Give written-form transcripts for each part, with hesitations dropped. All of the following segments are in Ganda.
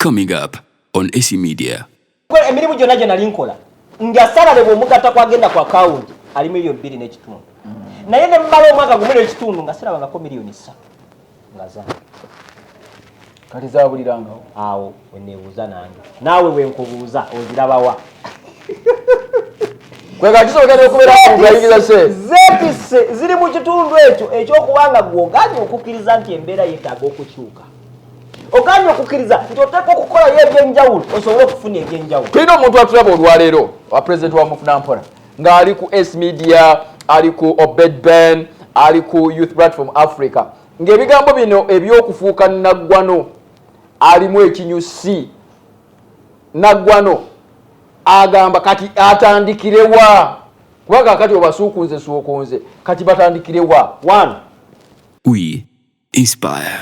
Coming up on ESY Media. Emirimu gyonna gye nali nkola nga salale bw'omugatta kwagenda ku akawunti ali $2 million n'ekitundu. Naye ne mmala omwaka gumu n'ekitundu nga sirabangako $3 million nga zange. Kati zaabulirangawo. Awo we neebuuza nange. Naawe we nkubuuza ozirabawa. Kwega kisoboka okubeera ng'ayingiza se. Zeepise ziri mu kitundu ekyo eky'okubanga gw'ogaanye okukkiriza nti embeera yeetaaga okukyuka. Ogaanye okukkiriza nti oteeka okukolayo ebyenjawulo osobole okufuna ebyenjawulo. Tulina omuntu atulaba olwaleero wa pulezidenti wa Mufuna-Mpola ng'ali ku ESY Media, ali ku Obed Ben, ali ku Youth Platform Africa. Ng'ebigambo bino eby'okufuuka nagwano alimu ekinyusi. Nagwano agamba kati atandikirewa kubanga kati obasuukunze suukunze kati batandikirewa. 1. We inspire.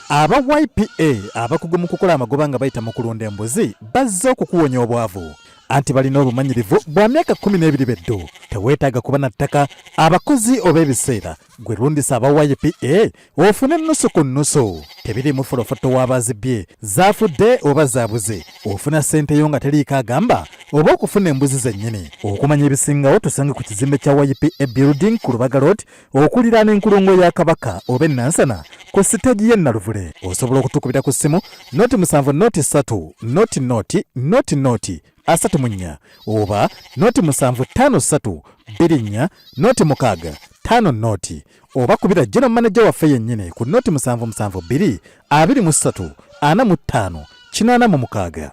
Aba YPA abakugu mu kukola amagoba nga bayita mu kulunda embuzi bazze okukuwonya obwavu anti balina obumanyirivu bwa myaka 12 beddo teweetaaga kuba na ttaka abakozi oba ebiseera gwe lundisa aba YPA ofune nusu ku nusu tebirimu folofoto w'abazibye zaafudde oba zaabuze ofuna ssente yo nga teriiko agamba oba okufuna embuzi zennyini okumanya ebisingawo tusange ku kizimbe kya YPA building ku Lubaga Road okuliraana enkulungo ya Kabaka oba Nansana ku siteegi y'e Naluvule. Osobola okutukubira ku ssimu noti 7 noti 3 noti noti 34 oba noti 753 24 noti 6 5 noti oba kubira general manager waffe yennyini ku noti 772 23 45 86.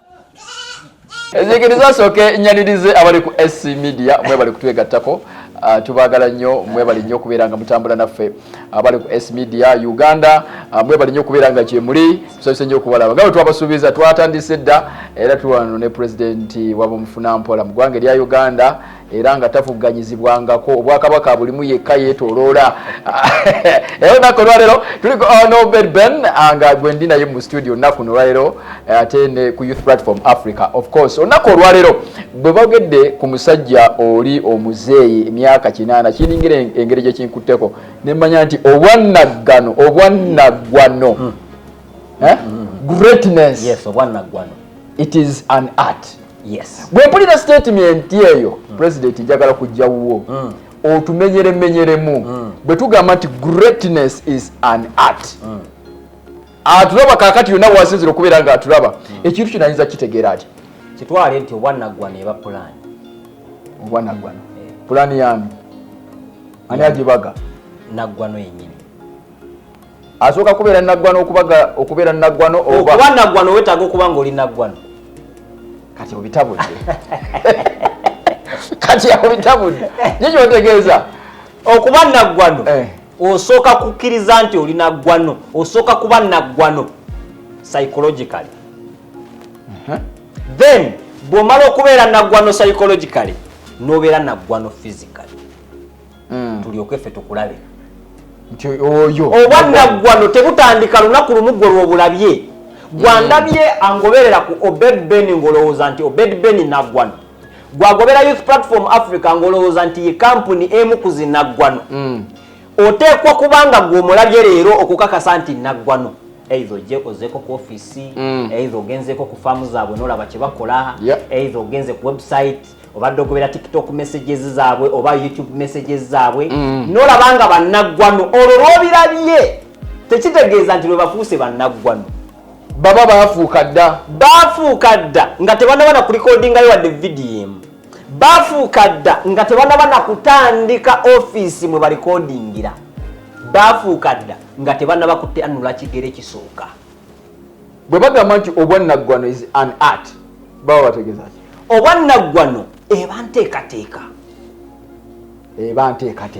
Ezikiriza soke nyanirize abali ku ESY Media mwe bali kutwegattako tubagala nnyo mwe bali nnyo kubeera nga mutambula naffe abali ku ESY Media Uganda mwe bali nnyo kubeera nga kyemuli tusabise nnyo okubalaba nga bwe twabasuubiza twatandise dda era tuwano ne pulezidenti wa Mufuna-Mpola mu ggwanga erya Uganda era nga tafuganyizibwangako obwakabaka bulimu yekka yeetooloola era olunaku olwaleero tuliko Obed Ben nga gwe ndi naye mu studio olunaku olwaleero ate ne ku Youth Platform Africa. Of course olunaku olwaleero bwe bagedde ku musajja oli omuzeeyi emyaka 8 kiningira engeri gye kinkutteko ne mmanya nti obwannagwano greatness. Yes, obwannagwano. It is an art. Yes. Bwe mpulira statement eyo president njagala kujja wuwo otumenyeremu bwe tugamba nti greatness is an art. Atulaba kakati yonna wasinzira okubeera nga atulaba ekintu kino ayinza kitegeera ati kitwale nti obwannagwano eba pulaani. Obwannagwano pulaani yami ani agibaga? Naggwano yennyini asooka kubeera naggwano okubeera naggwano okuba naggwano weetaaga okuba ng'oli naggwano. Kati obitabudde kati obitabudde nikyo otegeeza okuba naggwano osooka kukkiriza nti oli naggwano osooka kuba naggwano psychologically. Then bw'omala okubeera naggwano psychologically n'obeera naggwano physically. Tulyoke ffe tukulabe nti oyo oba naggwano tebutandika lunaku lumu gwe lw'obulabye gwandabye angoberera ku Obed Ben ngolowooza nti Obed Ben naggwano gwagobera Youth Platform Africa ngolowooza nti ye kampuni emu ku zinaggwano. Oteekwa kubanga gw'omulabye leero okukakasa nti naggwano either ojje ozeeko ku office either ogenzeeko ku faamu zaabwe n'olaba kye bakola either ogenze ku website obadde ogobera TikTok messages zaabwe oba YouTube messages zaabwe n'olaba nga bannaggwano olwo lw'obirabye tekitegeeza nti lwe bafuuse bannaggwano. baba baafuuka dda nga tebanabana ku recordingayo wadde video emu. Baafuuka dda nga tebanabana kutandika office mwe barecordingira. Baafuuka dda nga tebanaba kutanula kigere kisooka. bwe bagamba nti obwannaggwano is an art baba bategeeza ki? Obwannaggwano eba nteekateeka.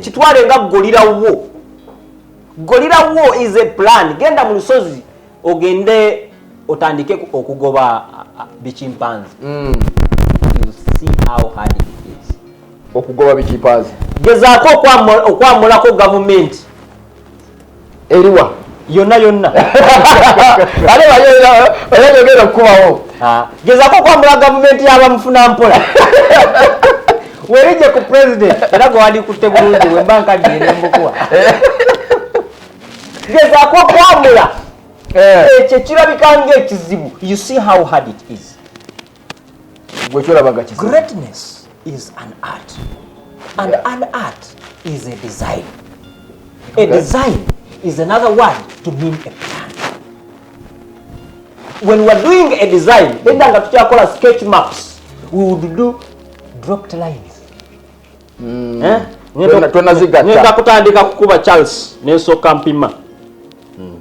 Kitwale nga golirawo. Golirawo is a plan. Genda mu lusozi ogende otandike okugoba bichimpanzi. You see how hard it is. Okugoba bichimpanzi. Gezaako okwamulako government. Eriwa. Yonna. Ale bayogera kubawo. Gezaako okwamula government y'aba Mufuna-Mpola. Werije ku president era gwe wali kutte bulungi we mbanka dde nembukuwa. Gezaako okwamula ekyo kirabika ng'ekizibu. You see how hard it is. Greatness is an art, and an art is a design. A design is another word to mean a plan. When we are doing a design, then we call sketch maps. We would do dropped lines. Ngenda kutandika kukuba Charles n'esooka mpima.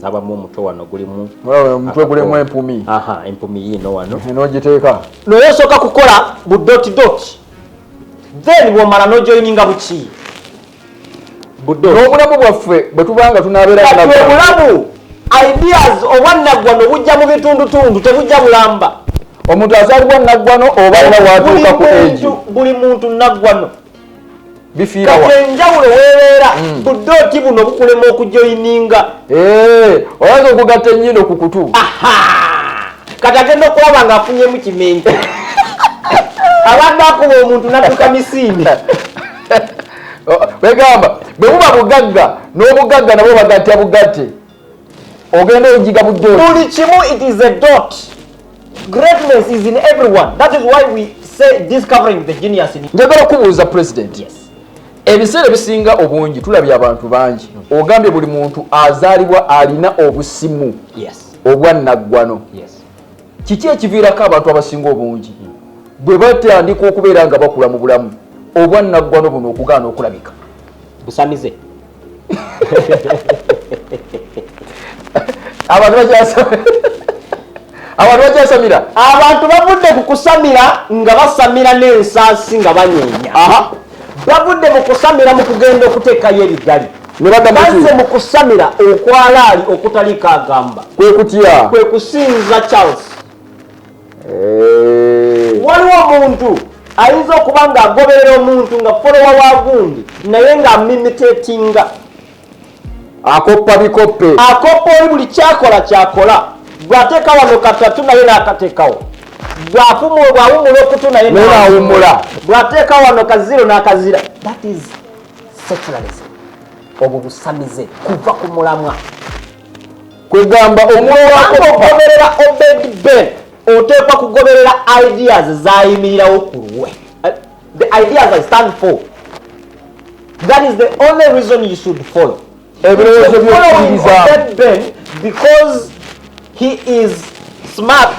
Abamu omuto wano gulimu omutwe gulimu empumi. Empumi yino wano n'ogiteeka n'oyosooka kukola bu dot then bw'omala n'ojoyininga buki n'obulamu bwaffe bwe tubanga tunaabeera obulamu ideas obwannagwano bujja mu bitundutundu tebujja bulamba. Omuntu azaalibwa nnaggwano oba era watuuka ku egi buli muntu nnaggwano bifiirawa enjawulo weebeera budooti buno bukulema okujoyininga. Oyinza okugatta ennyindo ku kutu kati agenda okulaba ng'afunyemu kimente abadde akuba omuntu nadduka misiini. Wegamba bwe buba bugagga n'obugagga nabwo bagattya bugatte ogenda ogiga budooti buli kimu. It is a dot. Greatness is in everyone. That is why we say discovering the genius in. Njagala okubuuza president. Ebiseera bisinga obungi tulabye abantu bangi ogambye buli muntu azaalibwa alina obusimu obwannaggwano. Kiki ekiviirako abantu abasinga obungi bwe batandika okubeera nga bakula mu bulamu obwannaggwano buno okugaana okulabika? Busamize. Abantu bakyasamira. Abantu bavudde ku kusamira nga basamira n'ensaasi nga banyeenya. Bavudde mu kusamira mu kugenda okuteekayo ebigali. Bazze mu kusamira okwalaali okutaliko agamba. Kwe kutya? Kwe kusinza Charles. Waliwo omuntu ayinza okuba ng'agoberera omuntu nga folowa wa gundi naye ng'amimitatinga. Akoppa bikoppe. Akoppa oli buli kyakola. Bw'ateeka wano katatu naye n'akateekawo. Bw'awumula okutu naye n'awumula. Bw'ateeka wano kaziro n'akazira. That is secularism. Obwo busamize kuva ku mulamwa. Kwegamba omugoberera Obed Ben oteekwa kugoberera ideas z'ayimirirawo ku lwe. The ideas I stand for. That is the only reason you should follow. Following Obed Ben because he is smart.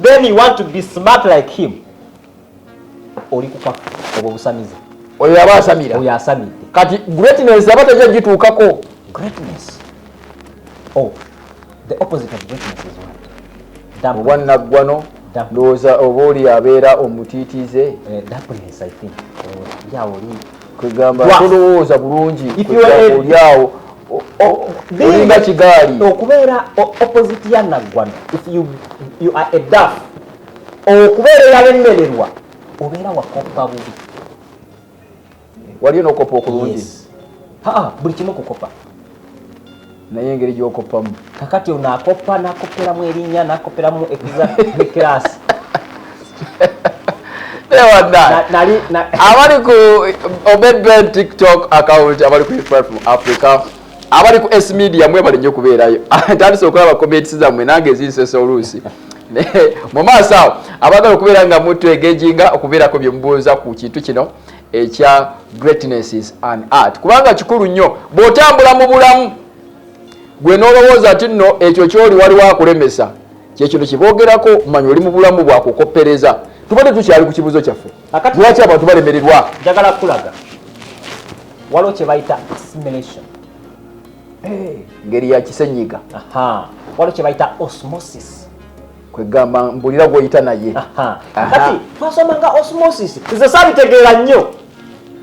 Then you want to be smart like him. Oli kukafu obwo busamize. Oyo yaba asamira. Oyo asamidde. Kati greatness yaba tajja gituukako. Greatness. The opposite of greatness is what? Obwannaggwano. Ndowooza oba oli abeera omutiitiize. Dampness, I think. Oli kwegamba tolowooza bulungi oli awo olinga kigaali. Okubeera opposite ya naggwano. If you are a daft. Okubeera eyalemererwa obeera wakoppa bubi. Waliyo n'okoppa okulungi? Buli kimu kukopa. Naye engeri gy'okoppamu. Kakati ono akoppa n'akopperamu erinnya n'akopperamu ekiraasi. Abali ku Obed Ben TikTok account, abali ku platform Africa, abali ku S Media mwe bali nnyo kubeerayo. Ntandise okulaba comments zammwe nange ezinsesa oluusi. Mu maaso awo abagala okubeera nga mutwegeginga okubeerako bye mubuuza ku kintu kino ekya greatness is an art. Kubanga kikulu nnyo bw'otambula mu bulamu gwe n'olowooza ati nno ekyo ky'oli waliwo akulemesa kyekino kiboogerako manya oli mu bulamu bwakukoppereza. Tubadde tukyali ku kibuuzo kyaffe lwaki abantu balemererwa. Njagala kulaga waliwo kye bayita assimilation, ngeri ya kisenyiga. Waliwo kye bayita osmosis, kwegamba mbulira gw'oyita naye. Kati twasomanga osmosis nze saabitegeera nnyo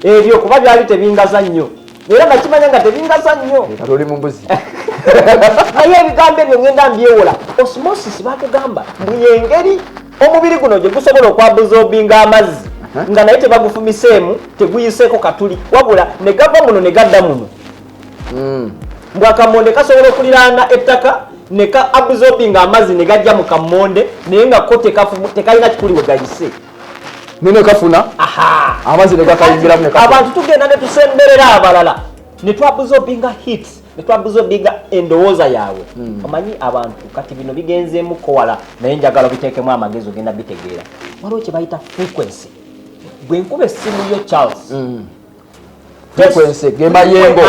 ebyo kuba byali tebingaza nnyo era nakimanya nga tebingaza nnyo. Kati oli mu mbuzi. Naye ebigambo ebyo ngenda mbyewola. Osmosis batugamba yengeri omubiri guno gye gusobola okwabuzobinga amazzi nga naye tebagufumiseemu teguyiseeko katuli wabula ne gava muno ne gadda muno. Bw'akamonde kasobola okuliraana ettaka ne ka abuzobinga amazzi ne gajja mu kamonde naye nga ko tekalina kikuli we gayise nene kafuna amazzi ne gakayingiramu ne kafuna. Abantu tugenda ne tusemberera abalala ne twabuzobinga heat netwabuzo biga endowooza yaabwe omanyi abantu kati bino bigenzeemu kowala naye njagala biteekemu amagezi ogenda bitegeera waliwo kye bayita frequency bwe nkuba essimu yo Charles frequency gemayengo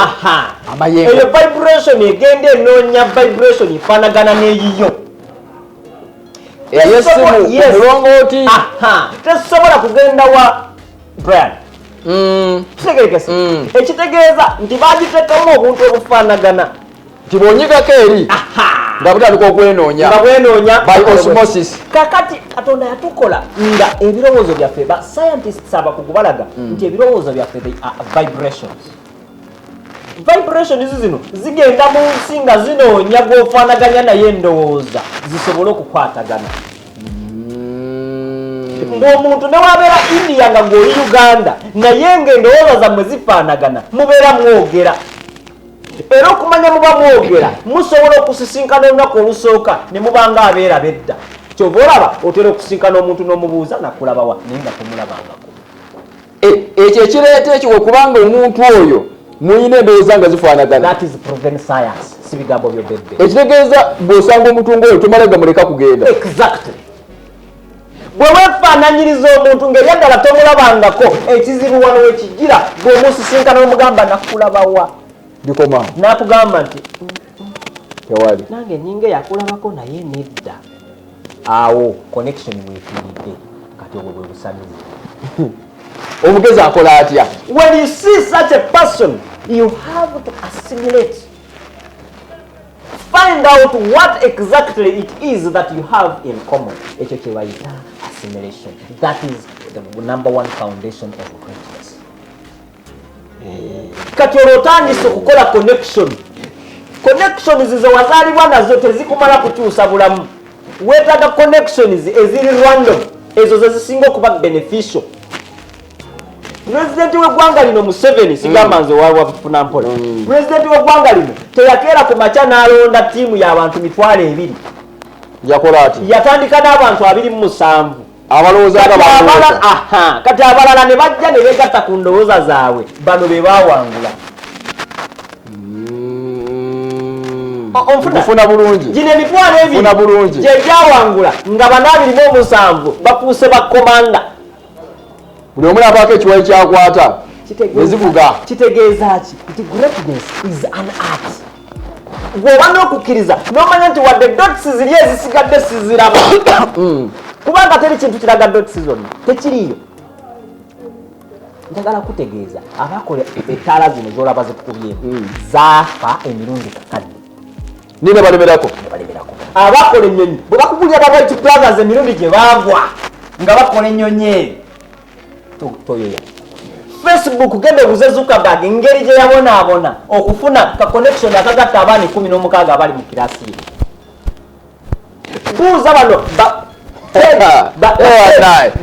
amayengo eyo vibration egenda enoonya vibration ifaanagana n'eyiyo eyesimu omulongooti tesobola kugenda wa Brian kitegerekese ekitegeeza nti bagiteekamu obuntu obufaanagana nti bwonyigako eri nga butandika okwenoonya by osmosis. Kakati Katonda yatukola nga ebirowoozo byaffe ba scientists abakugu balaga nti ebirowoozo byaffe vibrations. Vibrations zino zigenda mu nsi nga zinoonya gw'ofaanaganya naye endowooza zisobole okukwatagana. Ng'omuntu ne wabeera India nga ng'oli Uganda naye ng'endowooza zammwe zifaanagana mubeera mwogera. Era okumanya muba mwogera musobola okusisinkana olunaku olusooka ne mubanga abeera bedda. Kyova olaba otera okusisinkana omuntu n'omubuuza nakulabawa naye nga tomulabangako. Ekyo ekireeta ekyo kubanga omuntu oyo muyina endowooza nga zifaanagana. That is proven science. Si bigambo by'obedde. Ekitegeeza bw'osanga omuntu ng'oyo tomala gamuleka kugenda. Exactly. Bwe weefaananyiriza omuntu ng'eryaddala tomulabangako ekizibu wano wekigira bw'omusisinkana omugamba nakulabawa. Bikoma. Nakugamba nti tewali. Nange nyinge yakulabako naye nedda. Awo connection weefiiridde kati obwo bwe busamizi. Omugezi akola atya? When you see such a person, you have to assimilate. Find out what exactly it is that you have in common. Ekyo kye bayita assimilation. That is the number one foundation of greatness. Kati olwotandise okukola connection. Connections ze wazaalibwa nazo tezikumala kukyusa bulamu. Weetaaga connections eziri random. Ezo ze zisinga okuba beneficial. President w'eggwanga lino Museveni sigamba nze wafuna mpola. President w'eggwanga lino teyakeera ku makya n'alonda ttiimu y'abantu 200. Yakola ati? Yatandika n'abantu 27. Abalowooza nga kati abalala ne bajja ne beegatta ku ndowooza zaabwe bano be baawangula. Ofuna bulungi. Gino emitwalo ebiri gye gyawangula nga bano 27 bafuuse bakkomanda. Buli omu abaako ekiwayi kyakwata nezivuga. Kitegeeza ki nti greatness is an art. Bw'oba n'okukkiriza n'omanya nti wadde dots ziri ezisigadde siziraba kubanga teri kintu kiraga dots zonna tekiriyo. Njagala kutegeeza abakola ettaala zino z'olaba zikubyemu zaafa emirundi kakadde nina balemerako. Abakola ennyonyi bwe bakugulira ba White Brothers emirundi gye baagwa nga bakola ennyonyi eyo toyoya. Facebook gende buze Zuckerberg ngeri gye yabonaabona okufuna ka connection akagatta abaana 16 abali mu kirasi ye. Buuza bano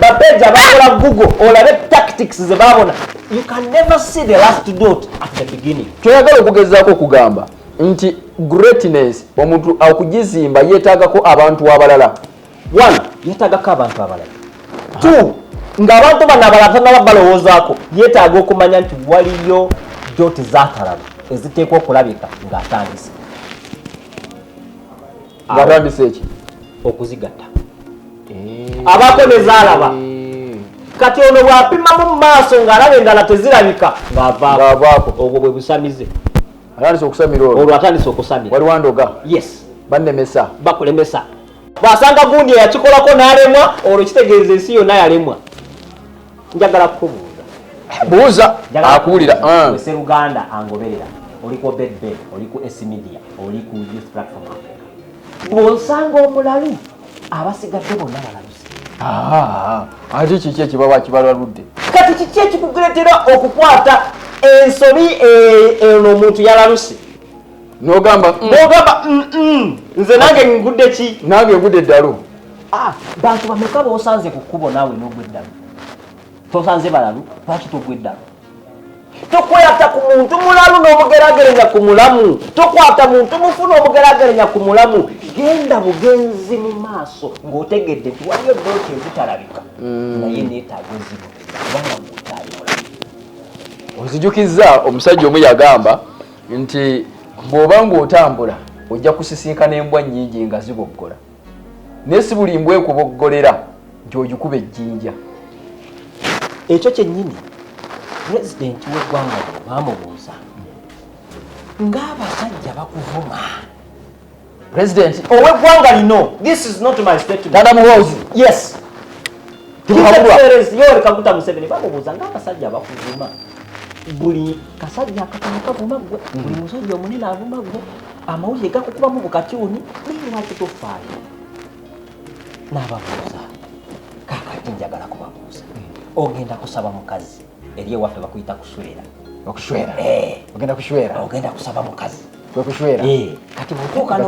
bapeja bakola Google olabe tactics ze babona. You can never see the last dot at the beginning. Toyagala okugezaako okugamba nti greatness omuntu okugizimba yeetaagako abantu abalala. 1 yeetaagako abantu abalala. 2 ng'abantu bano abalala tannaba balowoozaako yeetaaga okumanya nti waliyo doti zaatalaba eziteekwa okulabika ng'atandise. Ng'atandise eki? Okuzigatta. Abaako ne zaalaba. Kati ono bw'apimamu mu maaso ng'alaba endala tezirabika ng'avaako. Obwo bwe busamize. Atandise okusamira olwo. Olwo atandise okusamira. Wali wandoga? Yes. Bannemesa. Bakulemesa. Bw'asanga gundi eyakikolako n'alemwa olwo kitegeeza ensi yonna yalemwa. Njagala kukubuuza. Buuza akuwulira. Wese Luganda angoberera. Oli ku Obed Ben, oli ku SC Media, oli ku Youth Platform Africa. Bw'osanga omulalu abasigadde bonna balaluse. Ate kiki ekibaba kibalwadde? Kati kiki ekikugeretera okukwata ensobi eno omuntu yalaluse? N'ogamba nze nange ngudde ki? Nange ngudde eddalu. Bantu bameka b'osanze ku kkubo naawe n'ogwa eddalu? Tosanze balalu, lwaki togwa eddalu? Tokwata ku muntu mulalu n'omugerageranya ku mulamu. Tokwata muntu mufu n'omugerageranya ku mulamu. Genda bugenzi mu maaso ng'otegedde nti waliyo dooti ezitalabika naye neetaaga ezimu kubanga ng'otaali mulamu. Ozijukizza omusajja omu yagamba nti bw'oba ng'otambula ojja kusisinkana embwa nnyingi nga ziboggola naye si buli mbwa ekuboggolera nti ogikuba ejjinja. Ekyo kyennyini pulezidenti w'eggwanga baamubuuza ng'abasajja bakuvuma pulezidenti ow'eggwanga lino, this is not my statement, Dada Muhoozi, yes, Yoweri Kaguta Museveni bamubuuza ng'abasajja bakuvuma, buli kasajja akatono kavuma ggwe, buli musajja omunene avuma ggwe, amawulire gakukubamu bukatyuni, naye lwaki tofaayo? N'ababuuza, kaakati njagala kubabuuza, ogenda kusaba mukazi eri ewaffe bakuyita kuswera. Okushwera? Ogenda kushwera? Ogenda kusaba mukazi. Kwe kushwera? Kati bw'otuuka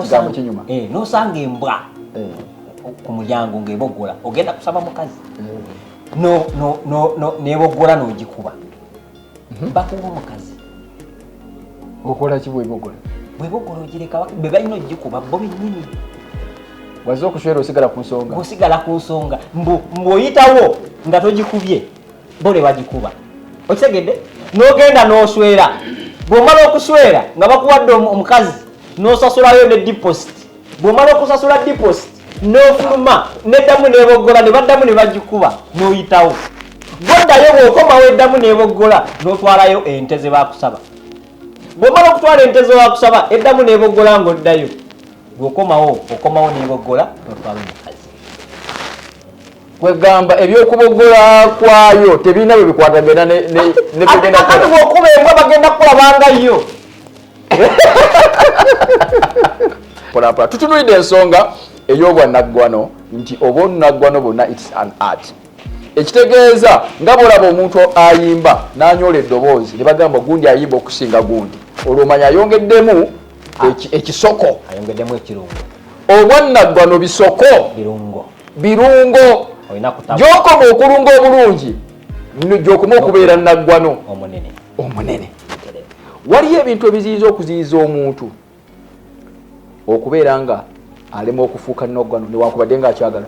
n'osanga embwa ku mulyango ng'eboggola, ogenda kusaba mukazi. N'eboggola n'ogikuba. Bakuba omukazi. Okola ki bw'eboggola? Bw'eboggola ogireka be balina ogikuba bo bennyini. Wazze okushwera osigala ku nsonga? Osigala ku nsonga. Mbw'oyitawo nga togikubye, bo ne bagikuba. Okitegedde? N'ogenda n'oswera. Bw'omala okuswera nga bakuwadde omukazi n'osasulayo ne deposit. Bw'omala okusasula deposit n'ofuluma n'eddamu n'eboggola ne baddamu ne bagikuba n'oyitawo. Gwoddayo bw'okomawo eddamu n'eboggola n'otwalayo ente ze baakusaba. Bw'omala okutwala ente ze baakusaba eddamu n'eboggola ng'oddayo. Bw'okomawo n'eboggola n'otwala omukazi. Kwegamba ebyokuboggola kwayo tebirina bwe bikwatagana ne kugenda kola. Ate bw'okuba embwa bagenda kulabanga yo. Polapula tutunulidde ensonga ey'obwannagwano nti obwannagwano bwonna it's an art. Ekitegeeza nga bw'olaba omuntu ayimba n'anyola eddoboozi ne bagamba gundi ayimba okusinga gundi, olwo omanya ayongeddemu ekisoko, ayongeddemu ekirungo. Obwannagwano bisoko, birungo. Gy'okoma okulunga obulungi gy'okoma okubeera naggwano omunene. Waliyo ebintu ebiziyinza okuziyiza omuntu okubeera nga alema okufuuka naggwano newankubadde ng'akyagala.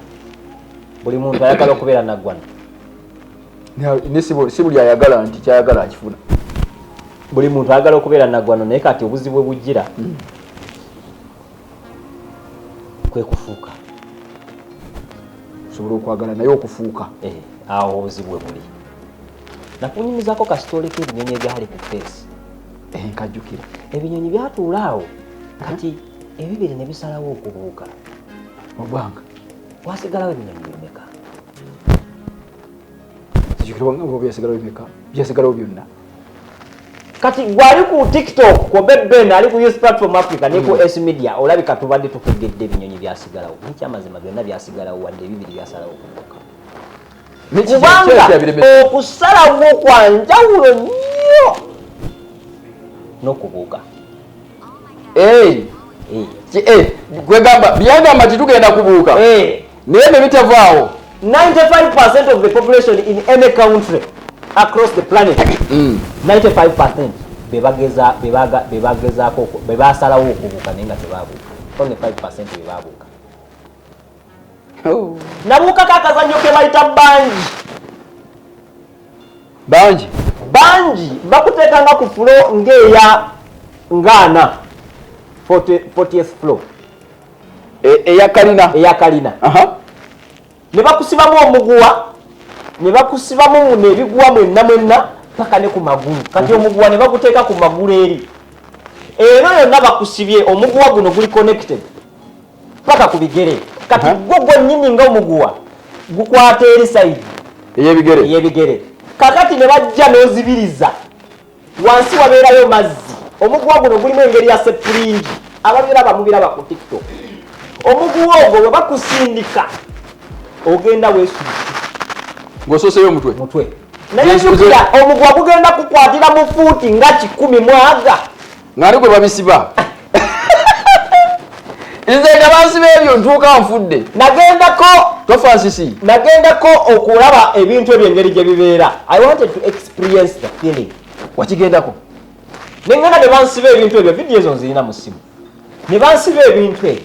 Buli muntu ayagala okubeera naggwano. Ne si buli ayagala nti kyayagala akifuna. Buli muntu ayagala okubeera naggwano, naye kati obuzibu bujjira kwe kufuuka. Osobola okwagala naye okufuuka. Awo obuzibu bwe buli. Nakunyumizaako kasitole k'ebinyonyi ebyali ku feesi. Nkajjukira. Ebinyonyi byatuula awo kati ebibiri ne bisalawo okubuuka. Mu bbanga wasigalawo ebinyonyi bimeka? Kijjukira nga byasigalawo bimeka? Byasigalawo byonna. Kati gwali ku TikTok, ku Obed Ben ali ku Youth Platform Africa ne ku S Media, olabika tubadde tukegedde ebinyonyi byasigalawo. N'ekyamazima byonna byasigalawo wadde ebibiri byasalawo okubuuka. Kubanga okusalawo kwa njawulo nnyo n'okubuuka. Kwegamba byagamba titugenda kubuuka naye ne bitavaawo. 95% of the population in any country across the planet, 95% bebasalawo okubuuka naye nga tebabuuka. Only 5% bebabuuka. Nabuukako akazannyo ke bayita bangi bakuteekanga ku floor ng'eya ngaana 40th floor eya kalina ne bakusibamu omuguwa, ne bakusibamu n'ebiguwa mwenna paka ne ku magulu. Kati omuguwa ne baguteeka ku magulu eri, era yonna bakusibye omuguwa guno guli connected paka ku bigere. Kati gwo gwennyini nga omuguwa gukwata eri sayidi ey'ebigere. Kakati ne bajja n'ozibiriza wansi wabeerayo mazzi. Omuguwa guno gulimu engeri ya sepulingi, ababeera bamubiraba ku TikTok. Omuguwa ogwo bwe bakusindika ogenda weesubisa ng'osooseyo omutwe. Naye jjukira omuguwa gugenda kukwatira mu fuuti nga 10 mwaga ng'ali gwe babisiba. Nze nga bansiba ebyo ntuuka nfudde. Nagendako okulaba ebintu ebyo engeri gye bibeera. I wanted to experience the feeling. Wakigendako? Nengana ne bansiba ebintu ebyo, vidiyo ezo nzirina mu ssimu. Ne bansiba ebintu ebyo.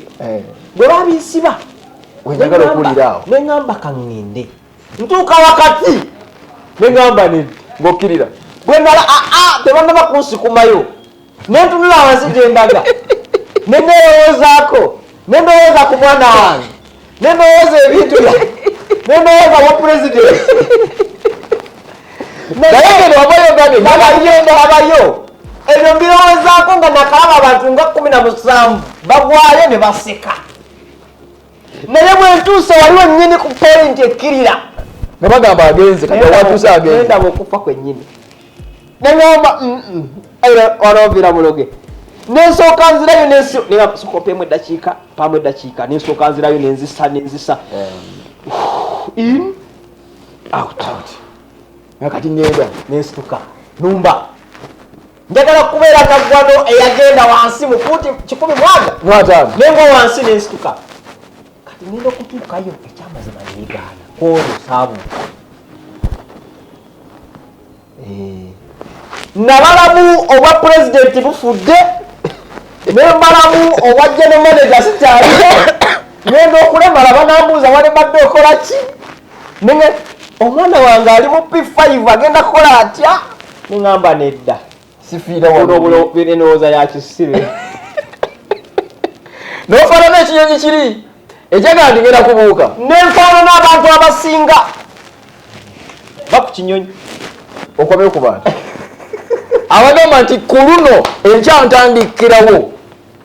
Bwe babisiba wenjagala okuwulira awo neŋŋamba kaŋŋende ntuuka wakati neŋŋamba neddi ng'okkirira bwe ngala tebannaba kunsikumayo nentunula wansi gyendaga nendewozaako nendowooza ku mwana wange nendowooza ebintu nendowooza wa president abayo ebyo mbirowoozaako nga nakalaba abantu nga 17 bagwayo ne baseka naye bwentuuse waliwo nnyini ku point ekkirira ne bagamba agenze kati watuuse agenze nendaba okufa kwennyini neŋamba wanoovira muloge nensooka nzirayo nensokopeemu eddakiika paamu eddakiika nensooka nzirayo nenzisa in out kati ngenda nensituka numba njagala kubeera nagwano eyagenda wansi mu fuuti 10 nenga wansi nensituka kati ngenda okutuukayo ekyamazima neegaana koolo saabu nabalamu obwa pulezidenti bufudde nembalamu obwa general manager sikyaliyo ngenda okulemala banambuuza wali badde okola ki ninge omwana wange ali mu P5 agenda kukola atya neŋŋamba nedda sifiira enowooza yakisire nofaanana ekinyonyi kiri ekyagala ndigenda kubuuka nenfaanana abantu abasinga baku kinyonyi okomye ku bantu abagamba nti ku luno enkyantandikirawo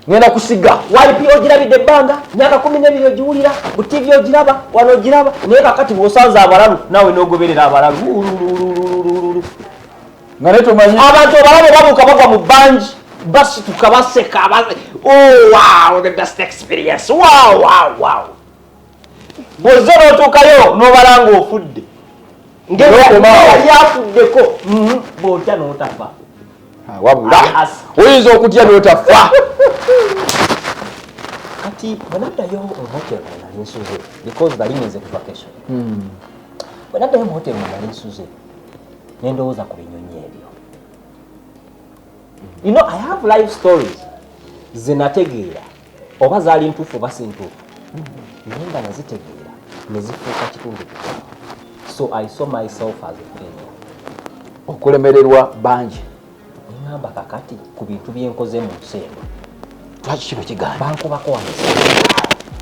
ngenda kusiga walipi ogirabidde ebbanga myaka 12 ogiwulira ku TV ogiraba wano ogiraba naye kakati bw'osanze abalalu nawe n'ogoberera abalalu nga ne tumanyi abantu abalalu babuuka bagwa mu bangi basituka baseka wow the best experience wow bw'ozze n'otuukayo n'obala ng'ofudde ngeyali afuddeko bw'otya n'otafa wabula oyinza okutya n'otafa kati bwenaddayo muhotel nali nsuze because bali ngenze ku vacation bwenaddayo muhotel nali nsuze nendowooza ku binyonyi ebyo you know I have life stories zenategeera oba zaali ntuufu oba si ntuufu naye nga nazitegeera nezifuuka kitundu kikwamu so I saw myself as a failure okulemererwa bangi ngamba kakati ku bintu byenkoze mu nsi eno lwaki kino kigaana bankubako wansi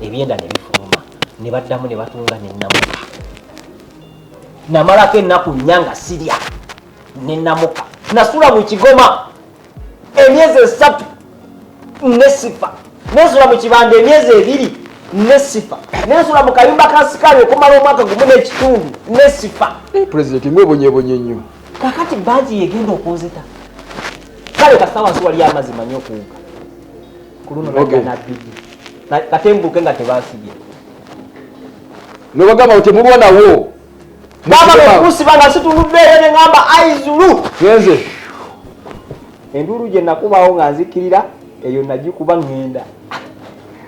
ebyenda ne bifuluma ne baddamu ne batunga nennamuka namalako ennaku nnya nga sirya nennamuka nasula mu kigoma emyezi 3 nesifa nensula mu kibanda emyezi 2 nesifa nensula mu kayumba ka sikaali okumala omwaka gumu n'ekitundu nesifa pulezidenti mwebonyebonye nnyo kakati baagi yegenda okunzita kale kasawansi wali amazima nnyo okuwuga ku luno naddanabbigi katembuke nga tebasibye nobagamba nti temulwanawo baba okusiba nga situluddeeyo ne ŋŋamba aizulu genze enduulu gye nakubawo nga nzikirira eyo nagikuba ŋŋenda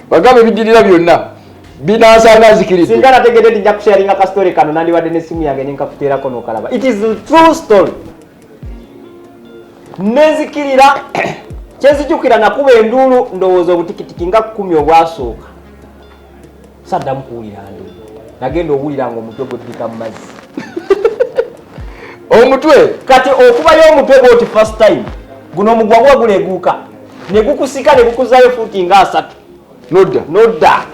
bagamba ebiddirira byonna binaasanga nzikiridde singa nategedde nti nja kusharinga kasitore kano nandibadde n'essimu yange nenkakuteerako n'okalaba it is a true story nenzikirira kyenzijukira nakuba enduulu ndowooza obutikitiki nga 10 obwasooka saddamu kuwulira nduulu nagenda owulira nga omutwe gweddika mu mazzi omutwe kati okubayo omutwe goti first time guno omugwa gwa guleguuka ne gukusika ne gukuzaayo fuuti nga 3 nodda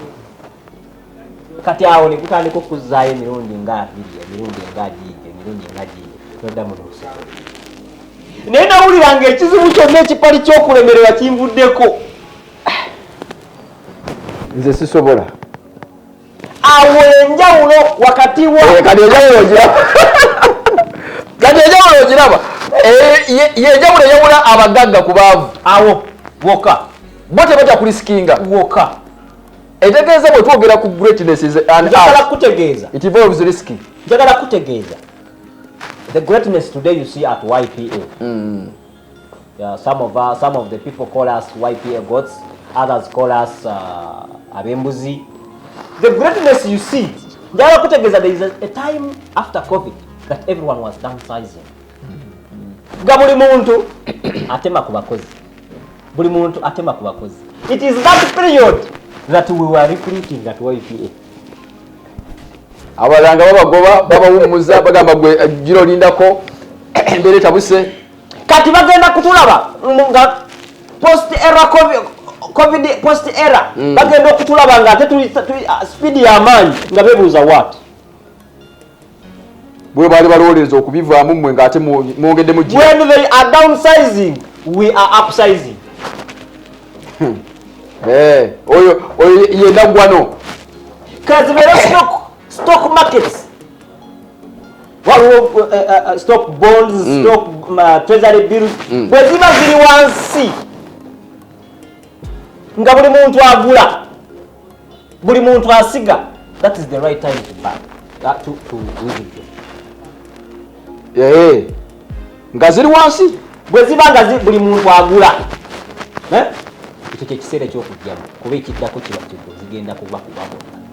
kati awo ne gutandika okuzaayo emirundi nga 2 emirundi nga giige noddamu n'oseka naye nawulira nga ekizibu kyonna ekipali ky'okulemererwa kinvuddeko nze sisobola awo enjawulo wakati wa kati enjawulo ogiraba yenjawulo eyawula abagagga ku baavu awo woka bo tebatya kulisikinga woka etegeeza bwe twogera ku greatnesses and njagala kutegeeza it involves risky njagala kutegeeza the greatness today you see at YPA yeah, some of the people call us YPA gods, others call us abembuzi. The greatness you see there is a time after COVID that everyone was downsizing. Buli muntu atema ku bakozi. Buli muntu atema ku bakozi. It is that period that we were recruiting at YPA. Abalanga babagoba babawumuza bagamba gwe giro lindako mbere tabuse kati bagenda kutulaba nga post era covid post era bagenda okutulaba nga ate tuli speed ya manyi nga bebuuza what bwe bali balowoleza okubivaamu mmwe ng'ate mwongedde mu jira. When they are downsizing we are upsizing. Oyo ye nagwano kazi bera stock markets waliwo stock bonds stock treasury bills bwe ziba ziri wansi nga buli muntu agula buli muntu asiga that is the right time to buy to nga ziri wansi bwe ziba nga buli muntu agula ekyo kyekiseera ekyokujjamu kuba ekiddako kiba zigenda kuba bonna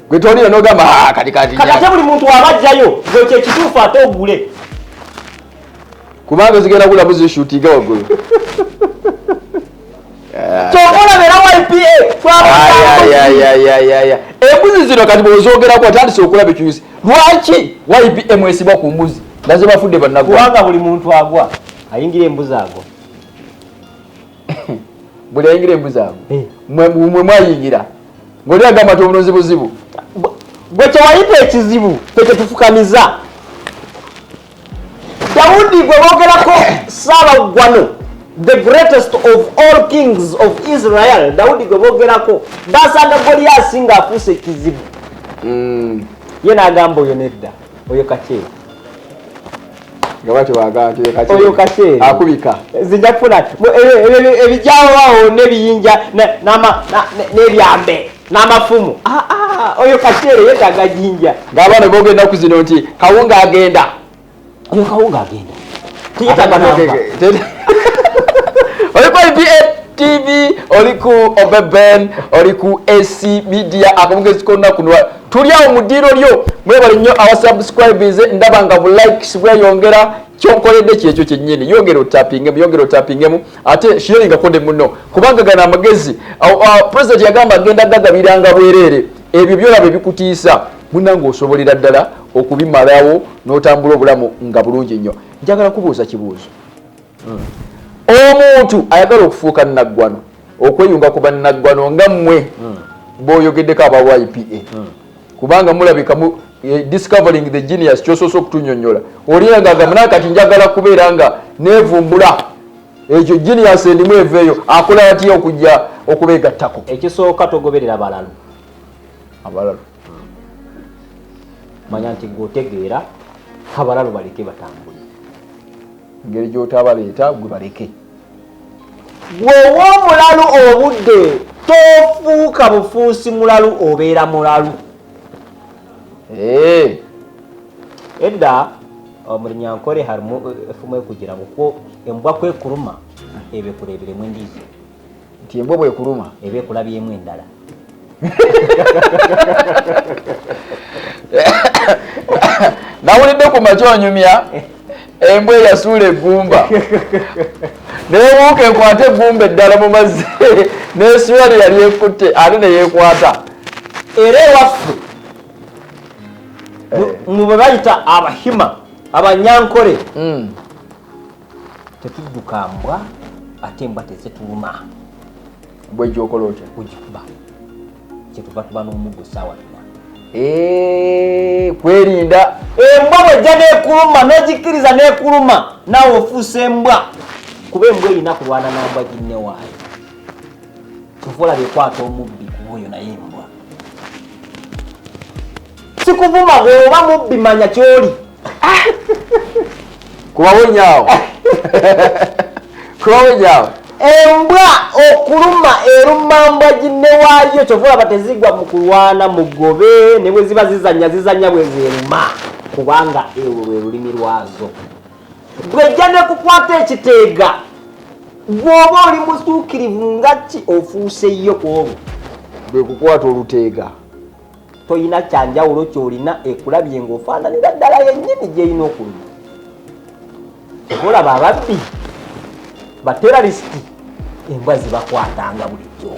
gwe tolina n'ogamba kati ate buli muntu abajjayo gwe kyekituufu ate ogule kubanga zigenda kulamu zishutinga waggulu. kyokola beera YPA embuzi zino kati bwezoogerako atandise okulaba ekyusi lwaki YPA mwesibwa ku mbuzi naze bafudde bannagwa kubanga buli muntu agwa ayingira embuzi agwa buli ayingira embuzi agwa mwe mwayingira ng'oli agamba ti obunozi buzibu gwe kyewayita ekizibu teketufukamiza Dawudi gwe bogerako Ssaabagwano the greatest of all kings of Israel Dawudi gwe bogerako basanga Goliaasi ng'afuuse ekizibu ye n'agamba oyo nedda oyo kakyeri oyo kakyeri akubika zinja kufuna ebijawaawo n'ebiyinja n'ebyambe n'amafumu oyo kakyeri yetaaga jinja ng'abaana bogenda ku zino nti kawunga agenda oyo kawunga agenda oli ku IPA TV oli ku Obed Ben oli ku SC Media akamugezi konna kuno tuli awo mu ddiiro lyo mwebale nnyo abasubscribers ndaba nga bu likes bweyongera kyonkoledde kyekyo kyennyini yongera otapingemu ate sharinga konde muno kubanga gana amagezi president yagamba agenda gagabiranga bwereere ebyo byolaba ebikutiisa munange osobolera ddala okubimalawo n'otambula obulamu nga bulungi nnyo. Njagala kubuuza kibuuzo omuntu ayagala okufuuka nnaggwano okweyunga ku bannaggwano nga mmwe b'oyogeddeko aba YPA kubanga mulabika discovering the genius kyosoose okutunyonyola olina ng'agamba naye kati njagala kubeera nga neevumbula ekyo genius endimu eveeyo akola atya okujja okubeegattako. Ekisooka togoberera abalalu manya nti gwotegeera abalalu baleke batambule ngeri gy'otabaleeta gwe baleke gwewa omulalu obudde tofuuka bufuusi mulalu obeera mulalu edda omulinyankole harimu efumu ekugira ngu embwa kwekuluma ebekuleberemu endiizi nti embwa bwekuluma ebekulabyemu endala nawulidde ku makyonyumya embwa eyasuula eggumba nebuuka ekwate eggumba eddala mu mazzi neswali yali ekutte ate neyeekwata era ewaffe mwe bayita abahima abanyankole tetudduka mbwa ate embwa tezituluma bwejjookola otya kugikuba kyetuva tuba n'omuggo saawa tuna kwerinda embwa bwejja neekuluma n'ogikkiriza neekuluma naawe ofuuse embwa kuba embwa erina kulwana nambwa ginne waayo tuvola bekwata omubbi kuba oyo naye embwa sikuvuma bweoba mubbi manya kyoli kubawo nyaawo embwa okuluma eruma mbwa ginne waayo kyovola batezigwa mu kulwana mugobe ne bwe ziba zizanya bwe zeruma kubanga ewo lwe lulimi lwazo bwejja nekukwata ekiteega gwoba oli musuukirivu nga ki ofuuseyo ku olwo bwe kukwata oluteega toyina kyanjawulo kyolina ekulabye ng'ofaananira ddala yennyini gyerina okuluma olaba ababbi bateralisiti embwa zibakwatanga bulijjo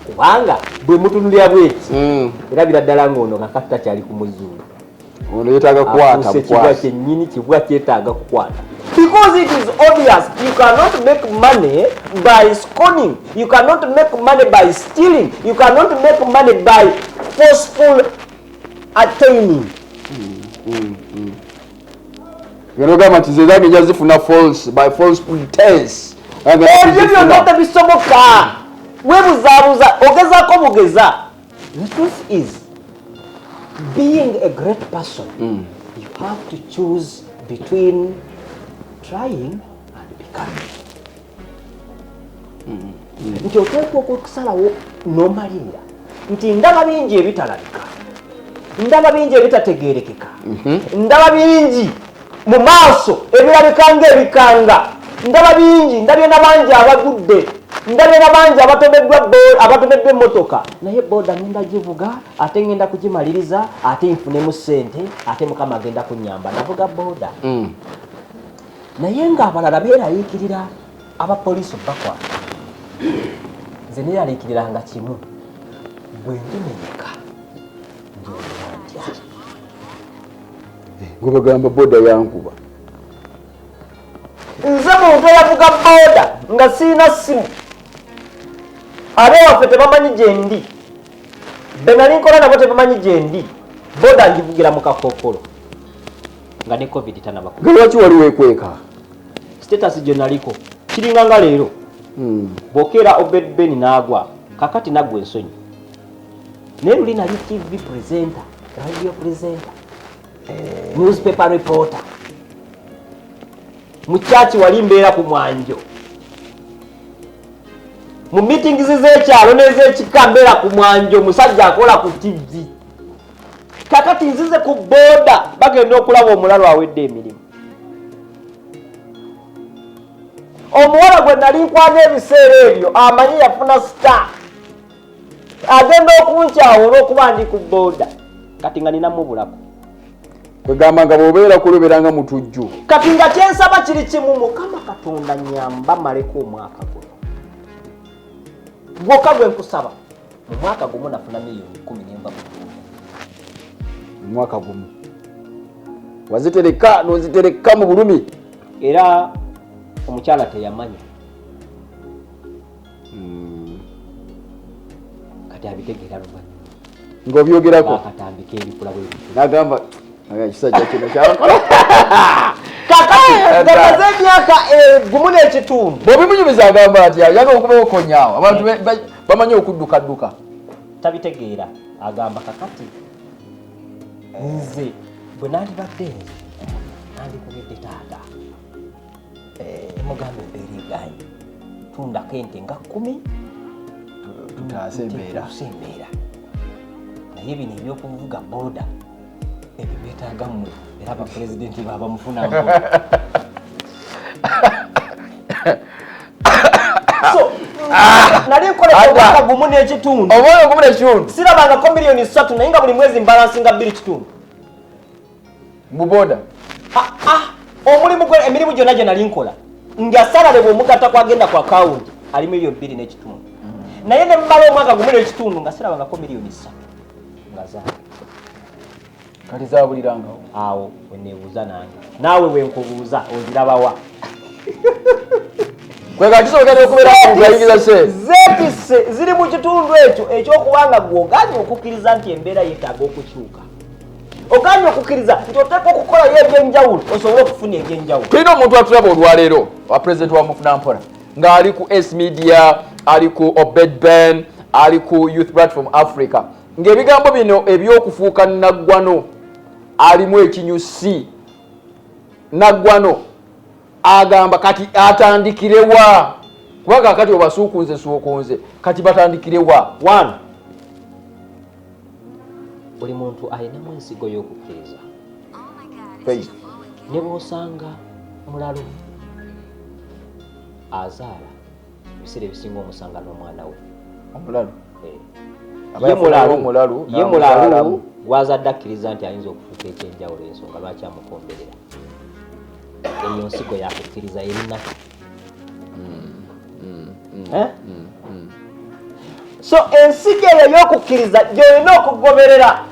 kubanga bwe mutunulira bweki erabira ddala ng'ono kakati takyali ku muzuulu ono yeetaaga kukwata ekibwa kyennyini kibwa kyetaaga kukwata Because it is obvious you cannot make money by scorning, you cannot make money by stealing, you cannot make money by forceful attaining. Yonogama tizezage jazifuna false by false pretense. Ebyo byonna tebisoboka. Webuzabuza ogezaako bugeza. The truth is, being a great person, you have to choose between trying and becoming. Nti oteekwa okusalawo n'omalirira nti ndaba bingi ebitalabika, ndaba bingi ebitategeerekeka, ndaba bingi mu maaso ebirabika ng'ebikanga, ndaba bingi, ndabye n'abangi abagudde, ndabye n'abangi abatobeddwa emmotoka, naye booda ngenda givuga ate ngenda kugimaliriza ate nfunemu ssente ate Mukama agenda kunnyamba, navuga booda. Naye ng'abalala beeraliikirira abapoliisi bakwata, nze neeraliikiriranga kimu, bwe ndimenyeka ndyolwandya. Gwe bagamba booda yankuba. Nze muntu eyavuga booda nga siina ssimu, ab'ewaffe tebamanyi gye ndi, be nali nkola nabo tebamanyi gye ndi, booda ngivugira mu kakookolo nga ne covid tanabako. Lwaki wali weekweka? Status gye naliko kiringa nga leero bw'okeera Obed Ben n'agwa, kakati naggwa ensonyi. Naye luli nali TV presenter, radio presenter, newspaper reporter. Mu kyaki wali mbeera ku mwanjo, mu meetings z'ekyalo n'ez'ekika mbeera ku mwanjo, musajja akola ku TV. Kakati nzize ku booda bagenda okulaba omulalo awedde emirimu. Omuwala gwe nali nkwaga ebiseera ebyo amanyi yafuna star, agenda okunkyawa olw'okuba ndi ku booda, kati nga ninamubulako. Kwegamba nga bw'obeera kuloberanga mutujju. Kati nga kyensaba kiri kimu, Mukama Katonda nyamba maleko omwaka guno. Gwokka gwe nkusaba, mu mwaka gumu nafuna miliyoni 10 n'enva mu mwaka gumu. Wazitereka n'ozitereka mu bulumi. Era omukyala teyamanya. Kati abitegeera luvannyuma. Ng'obyogerako. Akatambika ebikula bwe bityo. N'agamba ekisajja kino kyabakola. Kakati ngamaze emyaka gumu n'ekitundu. Bw'obimunyumiza agamba ati yaga okubawo konyaawo. Abantu bamanyi okuddukadduka. Tabitegeera agamba kakati nze bwe nandibadde nandikubedde taata mugambe mbeereganyi tundako ente nga 10 tutaase embeera. Naye bino ebyokuvuga booda ebyo byetaaga mmwe era abapulezidenti baabamufuna ngo. So nali nkola omwaka gumu n'ekitundu. Omwaka gumu n'ekitundu. Sirabangako miliyoni 3 naye nga buli mwezi mbalansinga 2 kitundu. Mu booda. Omulimu gwe emirimu gyonna gye nali nkola nga salale bw'omugatta kwagenda ku akawunti ali miliyoni 2 n'ekitundu. Naye ne mmala omwaka gumu n'ekitundu nga sirabangako miliyoni 3 nga zaala. Kati zaabulirangawo. Awo weneebuuza nange naawe wenkubuuza ozirabawa. Kwega kisobokera okubeera ng'oyingiza se. Zeetisse ziri mu kitundu ekyo eky'okubanga gw'ogaanye okukkiriza nti embeera yeetaaga okukyuka. Ogaanye okukkiriza nti oteekwa okukolayo ebyenjawulo osobole okufuna ebyenjawulo. Tulina omuntu atulaba olwaleero wa pulezidenti wa Mufunampola ng'ali ku S Media, ali ku Obed Ben, ali ku Youth Platform Africa. Ng'ebigambo bino eby'okufuuka nagwano alimu ekinyusi. Nagwano agamba kati atandikirewa. Kubanga kati obasuukunze kati batandikirewa. 1 buli muntu alinamu ensigo y'okukkiriza. Ne bw'osanga mulalu azaala ebiseera ebisinga omusanga n'omwana we omulalu. Ye mulalu gw'azadde akkiriza nti ayinza okufuuka ekyenjawulo ensonga lwaki amukomberera. Eyo nsigo yakukkiriza erina. So ensigo eyo y'okukkiriza gy'olina okugoberera.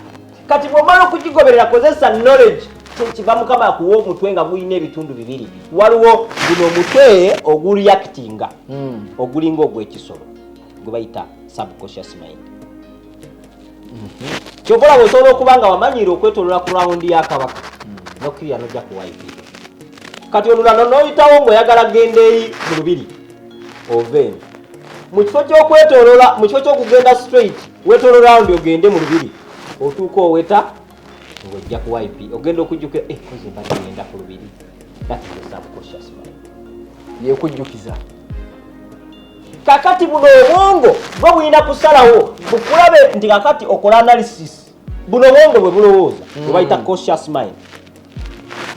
Kati bw'omala okugigoberera kozesa knowledge kiva mukama akuwa omutwe nga gulina ebitundu bibiri waliwo guno omutwe ogureactinga ogulinga ogw'ekisolo gwe bayita subconscious mind kyova olaba osobola okuba nga wamanyiire okwetolola ku rawundi ya kabaka nokkirira nojja kuwayipiira kati olulano noyitawo ng'oyagala genda eri mu lubiri ova eno mu kifo ky'okwetolola mu kifo ky'okugenda straight wetolola rawundi ogende mu lubiri otuuka oweta ng'ojja kuwayipi ogenda okujjukira koze mbagenda ku lubiri that's the subconscious mind yekujjukiza kakati buno obwongo bwe bulina kusalawo bukulabe nti kakati okola analysis buno obwongo bwe bulowooza bwe bayita conscious mind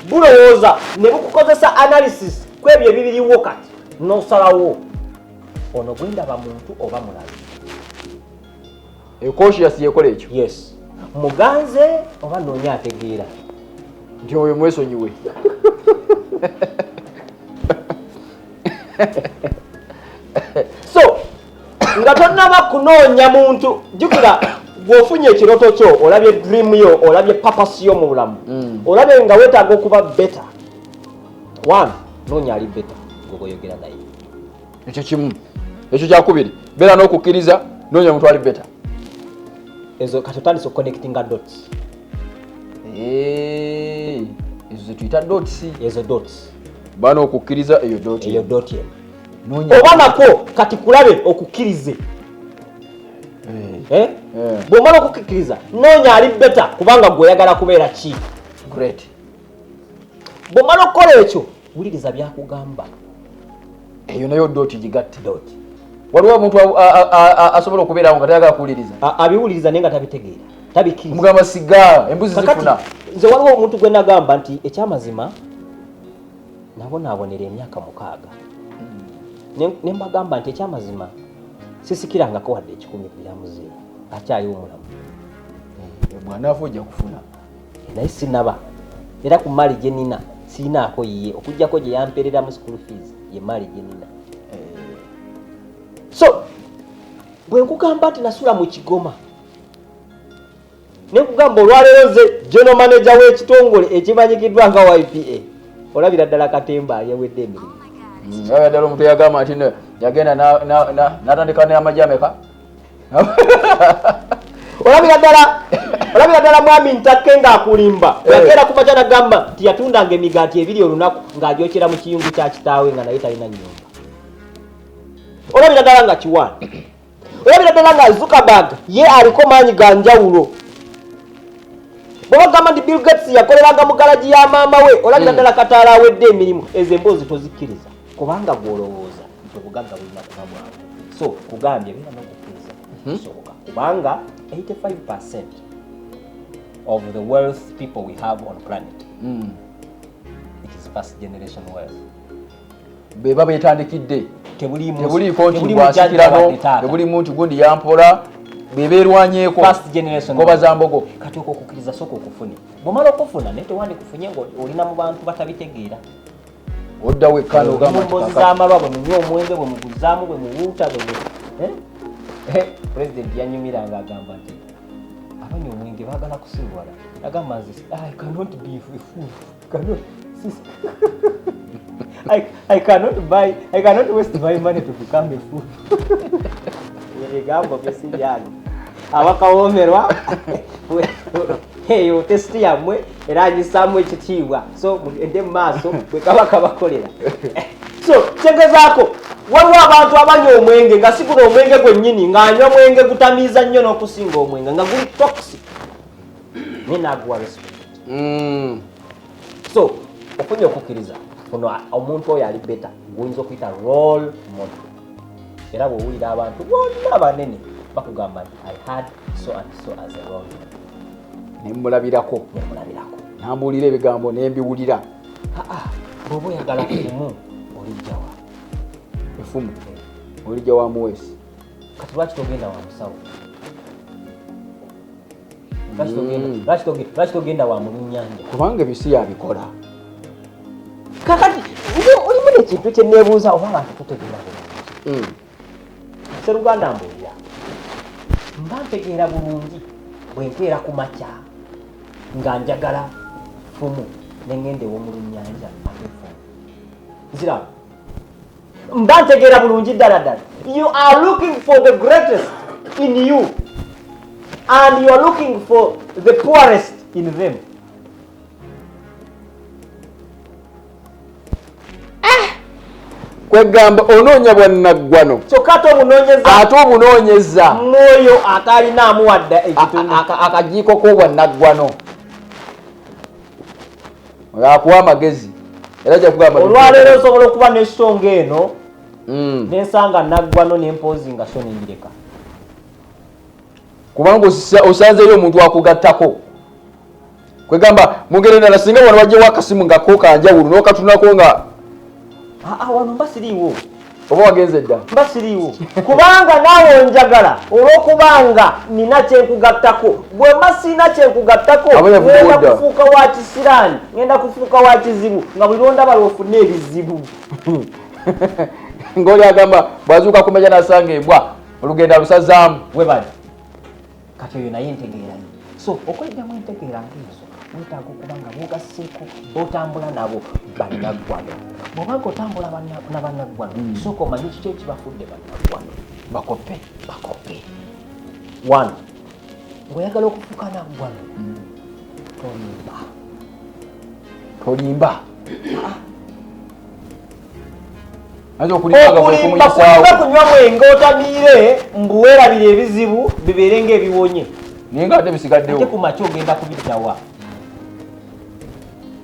bulowooza ne bukukozesa analysis kwebyo ebibiriwo kati n'osalawo ono gwendaba muntu oba mulabe conscious yekola ekyo yes muganze oba noonya ategeera nti oyo mwesonyiwe so nga tonnaba kunoonya muntu jjukira bw'ofunye ekiroto kyo olabye dream yo olabye purpose yo mu bulamu olabye nga weetaaga okuba better one noonya ali better gwegoyogera naye ekyo kimu ekyo kyakubiri beera n'okukkiriza noonya muntu ali better ezo kati otandise connectinga dots ezo zetuyita dots ezo dots baana okukkiriza eyo dot eno oba nako kati kulabe okukkirize bw'omala okukkiriza noonya ali better kubanga gweyagala kubeera ki great bw'omala okukola ekyo wuliriza byakugamba eyo nayo doti gigatte dot waliwo omuntu asobola okubeerawo nga tayagala kuwuliriza abiwuliriza naye nga tabitegeera tabikkiriza mugamba siga embuzi zifuna nze waliwo omuntu gwe nagamba nti ekyamazima nabonaabonera emyaka 6 ne mbagamba nti ekyamazima sisikirangako wadde 10 biramuze akyaliwo omulamu mwana afa ojja kufuna naye sinaba era ku maali gye nina siinaako yiye okugjako gye yamperera mu school fees ye maali gye nina so bwe nkugamba nti nasula mu Kigoma ne nkugamba olwaleero nze general manager w'ekitongole ekimanyikiddwa nga YPA olabira ddala Katemba yawedde emirimu ddala omuntu yagamba nti yagenda n'atandika n'amajameka olabira ddala mwami Ntake ng'akulimba yakeera ku makya nagamba nti yatundanga emigaati ebiri olunaku ng'agyokera mu kiyungu kya kitaawe nga naye talina nnyumba olabira ddala nga kiwaana olabira ddala nga Zuckerberg ye aliko maanyi ga njawulo bwe bagamba nti Bill Gates yakoleranga mu galaji ya maama we olabira ddala Kataala awedde emirimu ezo emboozi tozikkiriza kubanga gwolowooza nti obugagga bulina kuba bwangu so kugambye beera n'okukkiriza kisoboka kubanga 85% of the wealth people we have on planet it is first generation wealth beba betandikidde tebuliiko nti bwasikirano tebulimu nti gundi yampola bebeerwanyeeko gobaza mbogo kati okukkiriza sooka okufune bw'omala okufuna naye tewandikufunye ng'olina mu bantu batabitegeera oddawo ekkano ogamba mbozi z'amalwa bwe munywa omwenge bwe muguzaamu bwe muwuuta pulezidenti yanyumiranga agamba nti abanywa omwenge baagala kusiibwala agamba nze I cannot be a fool I cannot waste my money to become a fool ebigambo byesibyani abakawoomerwa eyo tesiti yammwe era anyisaamu ekitiibwa so ende mu maaso bwe kabaka bakolera so kyegezaako waliwo abantu abanywa omwenge nga si guno omwenge gwennyini ng'anywa mwenge gutamiiza nnyo n'okusinga omwenge nga guli toxic naye naaguwa respect so ofunye okukkiriza ono omuntu oyo ali beta guyinza okuyita role model era bw'owulira abantu bonna abanene bakugamba nti I had so and so as a role model nemulabirako nambuulira ebigambo nembiwulira bw'oba oyagala kumu olijjawa efumu olijja wa muweesi kati lwaki togenda wa musawo lwaki togenda wa mulunnyanja kubanga ebisi yabikola kakati olimu nekintu kyeneebuuza obanga ntututegeera bulungi seruganda mbuulira mba ntegeera bulungi bwe nkeera ku makya nga njagala fumu nengende w'omulu nnyanja akefumu ziraba mba ntegeera bulungi ddala ddala. You are looking for the greatest in you and you are looking for the poorest in them. kwegamba onoonya bwannaggwano kyokka ate obunoonyeza mwoyo atalinamu wadda ekitundu akajiiko k'obwannaggwano akuwa amagezi era kyakugamba olwaleero osobola okuba n'esonga eno nensanga naggwano nempozi nga so nenjireka kubanga osanzeeyo omuntu akugattako kwegamba mugere ndala singa wano wajjewo akasimu nga ko kanjawulo n'okatunako nga wano mba siriiwo oba wagenze dda mba siriiwo kubanga naawe onjagala olw'okubanga nina kyenkugattako bwe mba sirina kyenkugattako ngenda kufuuka wa kisiraani ngenda kufuuka wa kizibu nga buli lwondaba lwofuna ebizibu ng'oli agamba bwazuuka kumenya nasanga embwa olugendo alusazaamu webali kati oyo naye ntegeerayo so okweddamu entegeera ngeezo wetaaga okuba nga bogasseeko botambula nabo bannaggwano bwobanga otambula na bannaggwano sooka omanyi kiki ekibafudde bannaggwano bakope one ng'oyagala okufuuka naggwano tolimba okulimba kunywa mwenge otamiire mbuweerabira ebizibu bibeere ng'ebiwonye naye nga ate bisigaddewo ate ku makya ogenda kubiddawa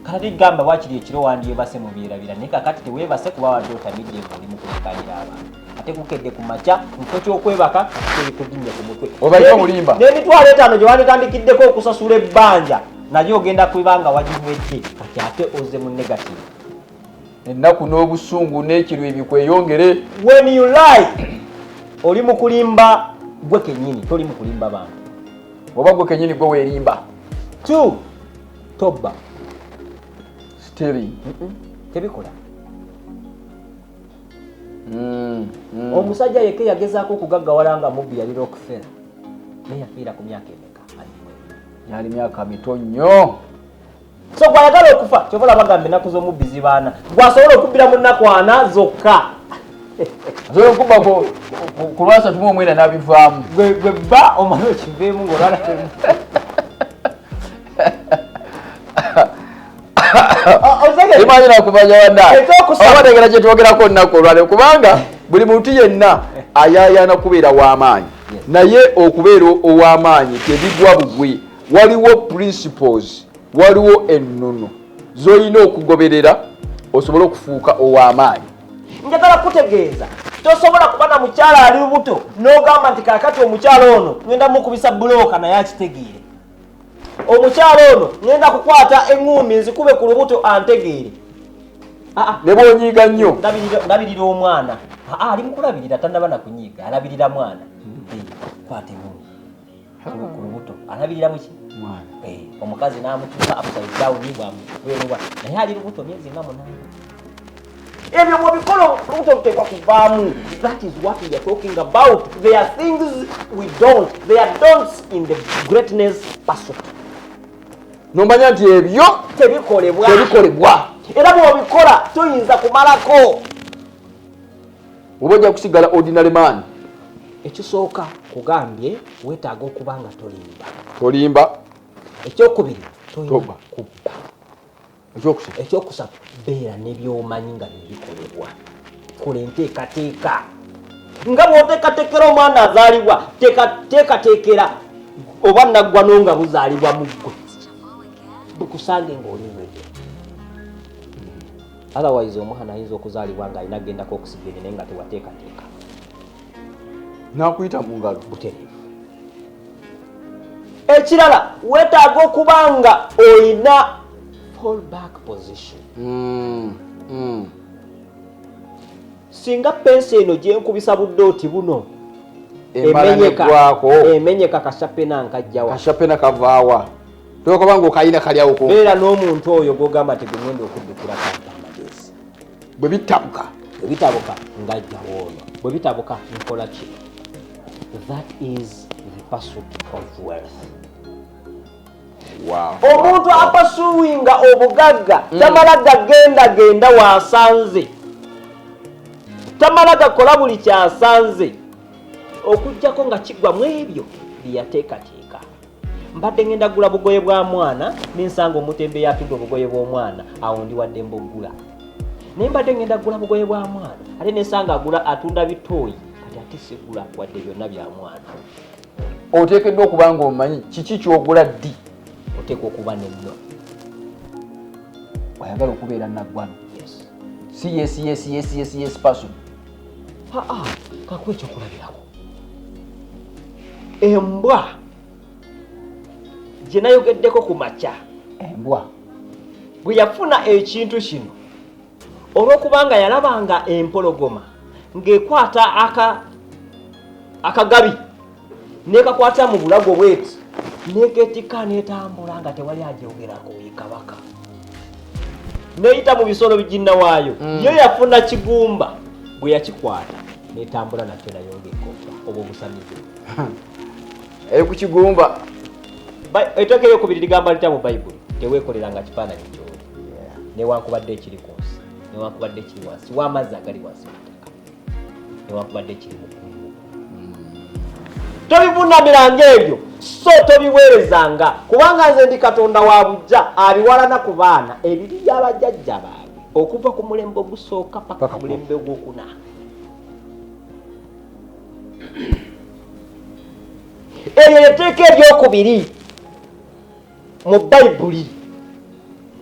kati gamba wakiri ekiro wandyebase mubyerabira naye kakati teweebase kuba wadde otamidde oli mu kulekanira abantu ate kukedde ku makya nkyo kyokwebaka tekudinye ku mutwe obaire omulimba n'emitwalo 5 gye wanditandikiddeko okusasula ebbanja naye ogenda kubanga waginywedde kati ate oze mu negative ennaku n'obusungu n'ekirwa ebikweyongere when you lie oli mu kulimba gwe kennyini toli mu kulimba bantu oba gwe kennyini gwe weerimba 2 tobba stealing tebikola omusajja yeke yagezaako okugaggawala nga mubbi yali Rockefeller naye yafiira ku myaka emeka yali myaka mito nnyo so gwayagala okufa kyobola bagambe ennaku z'omubbi zibaana gwasobola okubbira mu nnaku 4 zokka asobola okuba ku lwasatu mu omwenda n'abivaamu gwe bba omanyi okiveemu ng'olwala imanyi nakumanya wandaobategera kyetwogerako nnaku olwale kubanga buli muntu yenna ayayaana kubeera w'amaanyi naye okubeera ow'amaanyi tebigwa bugwi waliwo principles waliwo ennono z'olina okugoberera osobole okufuuka ow'amaanyi njagala kutegeeza tosobola kuba na mukyala ali lubuto n'ogamba nti kakati omukyala ono ngenda mukubisa bulooka naye akitegeere omukyala ono ngenda kukwata eŋŋumi nzikube ku lubuto antegeere ne bw'onyiiga nnyo ndabirira omwana ali mukulabirira tannaba na kunyiiga alabirira mwana kwata eŋŋumi ku lubuto alabirira muki omukazi n'amutuuka upside down bwamuwenuwa naye ali lubuto myezi nga 8 ebyo mwebikola olubuto luteekwa kuvaamu. That is what we are talking about. There are things we don't. There are don'ts in the greatness pursuit. Nomanya nti ebyo tebikolebwa era bw'obikola toyinza kumalako oba ojja kusigala ordinary man. Ekisooka kugambye weetaaga okuba nga tolimba. Ekyokubiri toba kubba. Ekyokusatu beera n'ebyomanyi nga nebikolebwa. Kola enteekateeka nga bw'oteekateekera omwana azaalibwa teekateekera oba naggwano nga buzaalibwa mu ggwe bukusange ng'oliwedde. Otherwise omwana ayinza okuzaalibwa nga alina agendako okusigere naye nga tewateekateeka n'akuyita mu ngalo butereevu. Ekirala weetaaga okuba nga olina fallback position. Singa pensi eno gyenkubisa buddooti buno emenyeka kashapena nkajjawa. Kashapena kavaawa tokoba nga okayina kalyawo ko. Beera n'omuntu oyo gw'ogamba tegumwenda okuddukira kampa amagezi. Bwe bitabuka ngajjawo ono. Bwe bitabuka nkola ki? That is the pursuit of wealth. omuntu apasuwinga obugagga tamala gagenda wasanze, tamala gakola buli kyasanze okujjako nga kigwa mu ebyo byeyateekateeka. Mbadde ngenda gula bugoye bwa mwana nensanga omutembe yatudde obugoye bw'omwana awo ndi wadde mbogula. Naye mbadde ngenda gula bugoye bwa mwana ate nensanga atunda bitooyi kati ate sigula wadde byonna bya mwana. Oteekeddwa okuba nga omanyi kiki ky'ogula ddi. Oteekwa okuba nenno. Oyagala okubeera nagwano. Yes person. Kakuwa ekyokulabirako. Embwa gye nayogeddeko ku makya. Embwa bwe yafuna ekintu kino olw'okubanga yalabanga empologoma ng'ekwata akagabi n'ekakwata mu bulago bweti n'ekeetika n'etambula nga tewali agyogerako Kabaka. N'eyita mu bisolo biginnawaayo yo yafuna kigumba bwe yakikwata n'etambula nakyo nayo ng'ekkofa obwo obusamize. Eri ku kigumba. Etteeka eryokubiri ligamba litya mu Bayibuli, teweekoleranga kifaananyi ky'oli newankubadde ekiri ku nsi, newankubadde ekiri wansi w'amazzi agali wansi mu ttaka, newankubadde ekiri mu ggulu. Tobivunamiranga ebyo so tobiweerezanga, kubanga nze ndi Katonda wa buggya abiwalana ku baana ebiri by'abajjajja baabwe okuva ku mulembe ogusooka paka ku mulembe ogwokuna. Eryo etteeka eryokubiri mu Bayibuli.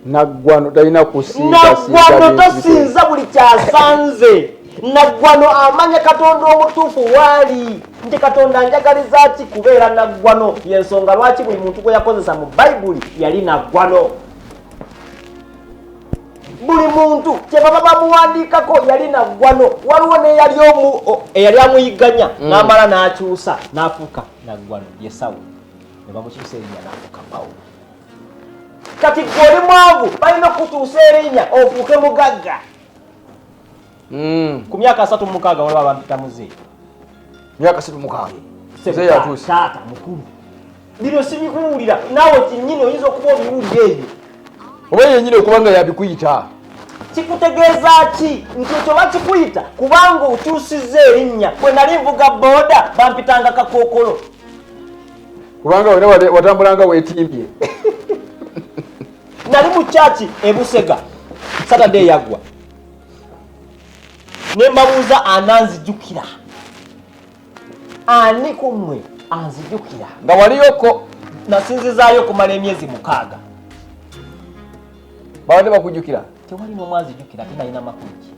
Nagwano talina kusinza. Nagwano tosinza buli kyasanze. Nagwano amanya Katonda omutuufu waali. Nti Katonda njagaliza ki kubeera nagwano? Yensonga lwaki buli muntu gwe yakozesa mu Bayibuli yali nagwano. Buli muntu kye baba bamuwandiikako yali nagwano. Waliwo eyali amuyigganya n'amala n'akyusa n'afuuka nagwano Yesawu. Ne bamukyusa erinnya n'afuuka Pawulo. Kati goli mwavu balina okutuusa erinnya ofuuke mugagga. Ku myaka 36 waliwo bampita muzeeyi. Myaka 36 muzeeyi yatuuse. Taata mukulu. Bino sibikuwulira naawe kinnyini oyinza okuba obiwulira ebyo. Oba yennyini okuba nga yabikuyita. Kikutegeeza ki nti ekyo bakikuyita kubanga okyusizza erinnya. Bwe nali nvuga booda bampitanga kakookolo. Kubanga wena watambulanga weetimbye. Nali mu kyaki Busega Saturday yagwa. Ne mbabuuza ananzijjukira. Ani ku mmwe anzijjukira? Nga waliyoko nasinzizaayo okumala emyezi 6. Babadde bakujjukira? Tewali n'omu anzijjukira ate nalina makulu ki.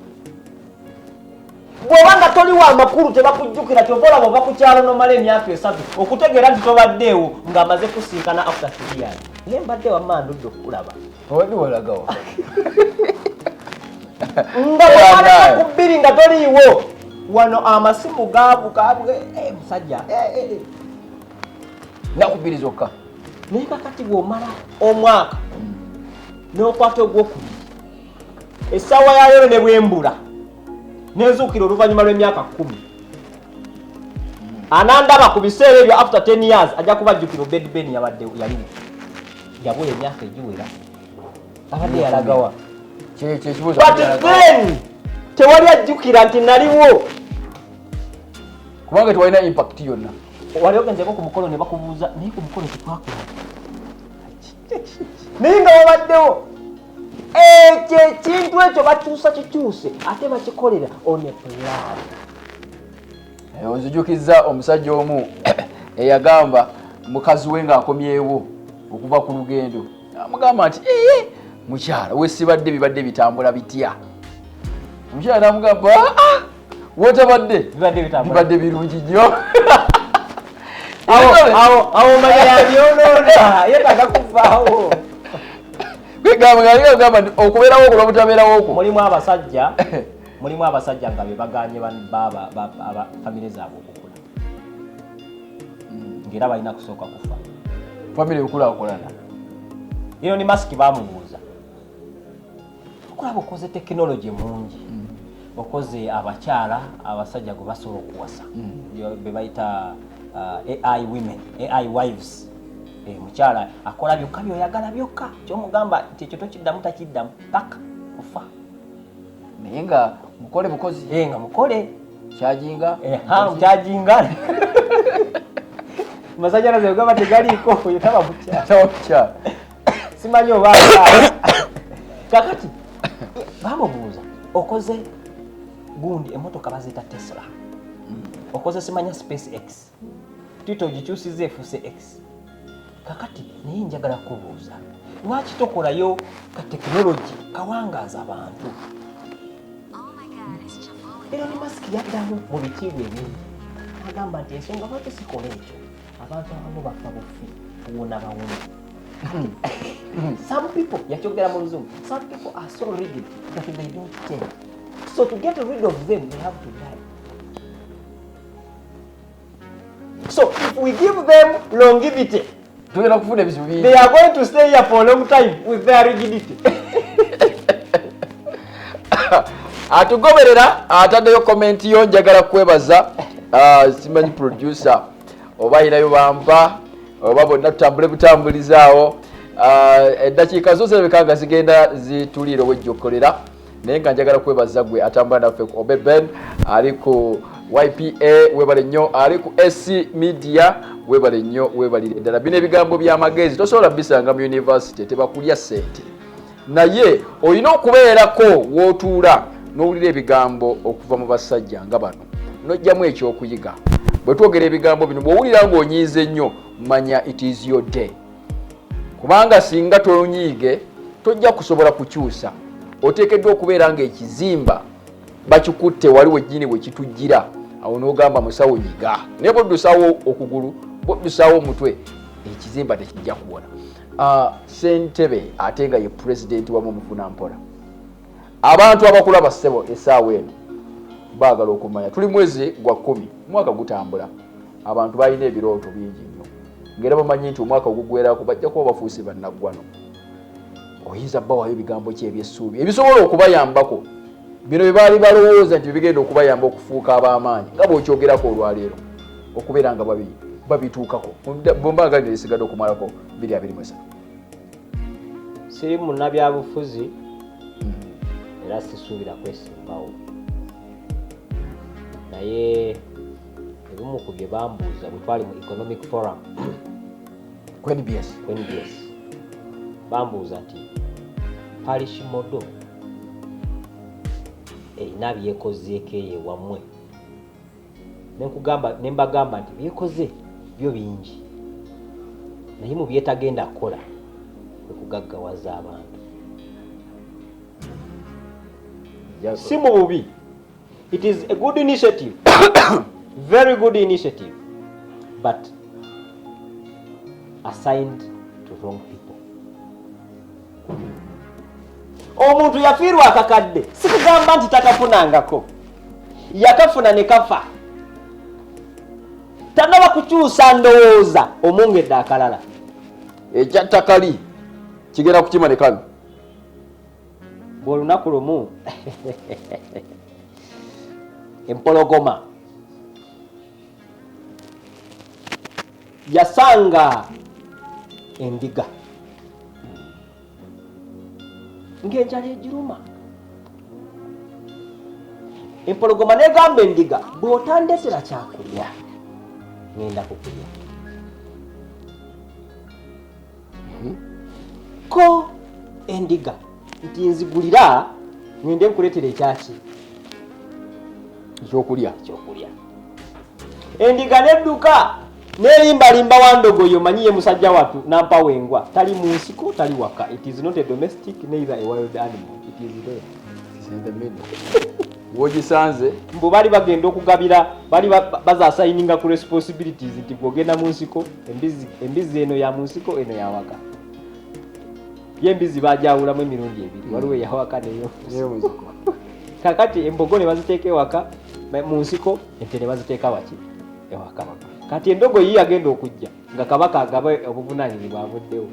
Bw'oba nga toli wa makulu tebakujjukira kyova olaba ova ku kyalo n'omala emyaka 3 okutegeera nti tobaddeewo ng'amaze kusinkana after 3 years. Naye mbadde wamma ndudde okulaba. Obadde walagawa. Nga bw'omaleka ku 2 nga toliiwo. Wano amasimu gaabwe musajja. Naku 2 zokka. Naye kakati bw'omala omwaka n'okwata ogwokubiri essaawa yayo ne bwembula nezuukira oluvannyuma lw'emyaka 10. Anandaba ku biseera ebyo after 10 years ajja kubajjukira Obed Ben yaliwo. Yabula emyaka egiwera. Abadde yalagawa. Kyekibuuzo. But then tewali ajjukira nti naliwo. Kubanga tewalina impact yonna. Wali ogenzeko ku mukolo ne bakubuuza naye ku mukolo tetwakola. Naye nga wabaddewo. Ekyo ekintu ekyo bakyusa kikyuse ate bakikolera on a plan. Onzijukizza omusajja omu eyagamba mukazi we ng'akomyewo okuva ku lugendo. Amugamba nti mukyala wesibadde bibadde bitambula bitya. Omukyala n'amugamba wotabadde bibadde birungi nnyo. Awo manya yabyonoona yetaaga kuvaawo. Gamba nti okubeerawo okulwa butabeerawo okwo. Mulimu abasajja nga be baganye famire zaabwe okukula. Ng'era balina kusooka kufa. Famire okulaakulana. Eno ni masiki baamubuuza. Okulaba okoze tekinologi mungi. Okoze abakyala abasajja gwe basobola okuwasa. Be bayita AI women, AI wives. mukyala akola byokka byoyagala byokka kyomugamba nti ekyo tokiddamu takiddamu paka kufa naye nga mukole bukozi nga mukole kyajinga kyajinga masanyalaze ogamba tegaliiko oyo taba mukyala simanyi oba kakati bamubuuza okoze gundi emotoka baziyita Tesla okoze simanya SpaceX twita ogikyusiza efuuse X kakati naye njagala kubuuza lwaki tokolayo ka tekinologi kawangaaza abantu era ne masiki yaddamu mu bikiibwa ebingi agamba nti ensonga lwaki sikola ekyo abantu abamu bafa bufi kuwona bawona some people yakyogera mu luzungu some people are so rigid that they don't change so to get rid of them they have to die. So if we give them longevity, they are going to stay here for a long time with their rigidity. Atugoberera ataddeyo comment yo njagala kwebaza simanyi producer oba inayo bamba oba bonna tutambule butambulizaawo eddakiika zo zirabika zigenda zitulira wejjokolera naye nga njagala kwebaza gwe atambula naffe ku Obed Ben ali ku YPA webale nnyo ali ku SC Media webale nnyo webalire ddala bino ebigambo by'amagezi tosobola bisanga mu university tebakulya ssente naye olina okubeerako w'otuula n'owulira ebigambo okuva mu basajja nga bano n'ojjamu ekyokuyiga bwe twogera ebigambo bino bw'owulira ng'onyiize nnyo manya it is your day kubanga singa tonyiige tojja kusobola kukyusa oteekeddwa okubeera ng'ekizimba bakikutte wali wejjini bwe kitujjira awo n'ogamba musawo nyiga naye bw'oddusawo okugulu bw'oddusawo omutwe ekizimba tekijja kuwona. Ssentebe ate nga ye pulezidenti wamu Mufunampola abantu abakulaba ssebo essaawa eno baagala okumanya tuli mwezi gwa 10 mwaka gutambula abantu balina ebirooto bingi nnyo ngera bamanyi nti omwaka ogugwerako bajja kuba bafuuse bannagwano oyinza bawayo ebigambo ki ebyessuubi ebisobola okubayambako bino bye baali balowooza nti bigenda okubayamba okufuuka ab'amaanyi nga bw'okyogerako olwaleero okubeera nga babituukako bombaagalira esigadde okumalako 2023 siri munnabyabufuzi era sisuubira kwesimbawo naye ebimu ku bye bambuuza bwe twali mu economic forum NBS bambuuza nti parish model erina byekozeeko eyo wammwe nembagamba nti byekoze byo bingi naye mu byetagenda kukola okugaggawaza abantu si mu bubi. It is a good initiative very good initiative but assigned to wrong people. Omuntu yafiirwa akakadde sikugamba nti takafunangako yakafuna ne kafa tanaba kukyusa ndowooza omwongedde akalala ekyattakali kigenda kukima ne kano bw'olunaku lumu empologoma yasanga endiga ng'enjala egiruma empologoma negamba endiga bw'otandetera kyakulya ngenda kukulya ko endiga nti nzigulira ngende nkuleetera ekyaki ekyokulya endiga nedduka nerimbalimba wandogoyo manyiye musajja watu nampa wengwa tali mu nsiko tali waka. It is not a domestic neither a wild animal, it is there. It's in the middle. Wogisanze mbu bali bagenda okugabira bali bazasayininga ku responsibilities nti bwogenda mu nsiko embizi eno ya mu nsiko eno ya waka. Yembizi bajawulamu emirundi ebiri waliwo ya waka neyo nsiko. Kakati embogo ne baziteeka ewaka mu nsiko ente ne baziteeka waki ewaka. Kati endogo yi agenda okujja nga kabaka agabe obuvunaanyizibwa avuddewo.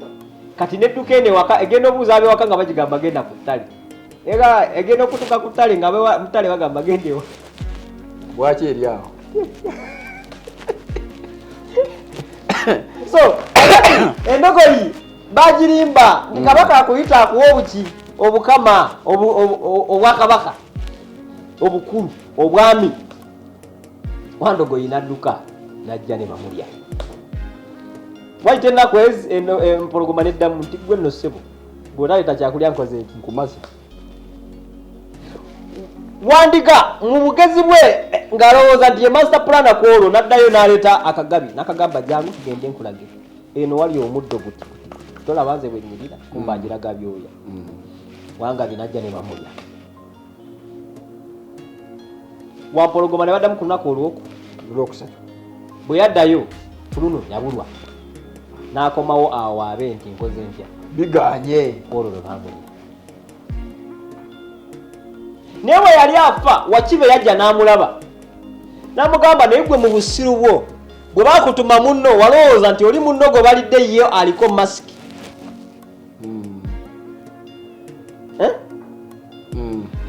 Kati nedduka ene waka egenda obuuza abe waka nga bagigamba genda ku ttale. Era egenda okutuka ku ttale nga mutale bagamba gendewo. Bwaki eri awo. So endogoyi bagirimba ndi kabaka akuyita akuwa obuki obukama obwakabaka obukulu obwami wandogoyi nadduka najja ne bamulya waite ennaku empologoma neddamu nti gwe nno ssebo bw'otaleeta kyakulya nkoze eki nkumaze wandiga mu bugezi bwe ng'alowooza nti ye master plan kwolwo n'addayo n'aleeta akagabi n'akagamba jangu tugende nkulage eno wali omuddo guti tolaba nze bwennyirira kumba agiraga byoya wanga binajja ne bamulya wampologoma ne baddamu ku lunaku olwokusatu bwe yaddayo tuluno yabulwa n'akomawo awo abe nti nkoze ntya biganye olwo lwe bamulya naye bwe yali afa wakibe yajja n'amulaba n'amugamba naye gwe mu busiru bwo bwe bakutuma munno walowooza nti oli munno gwe balidde yo aliko masiki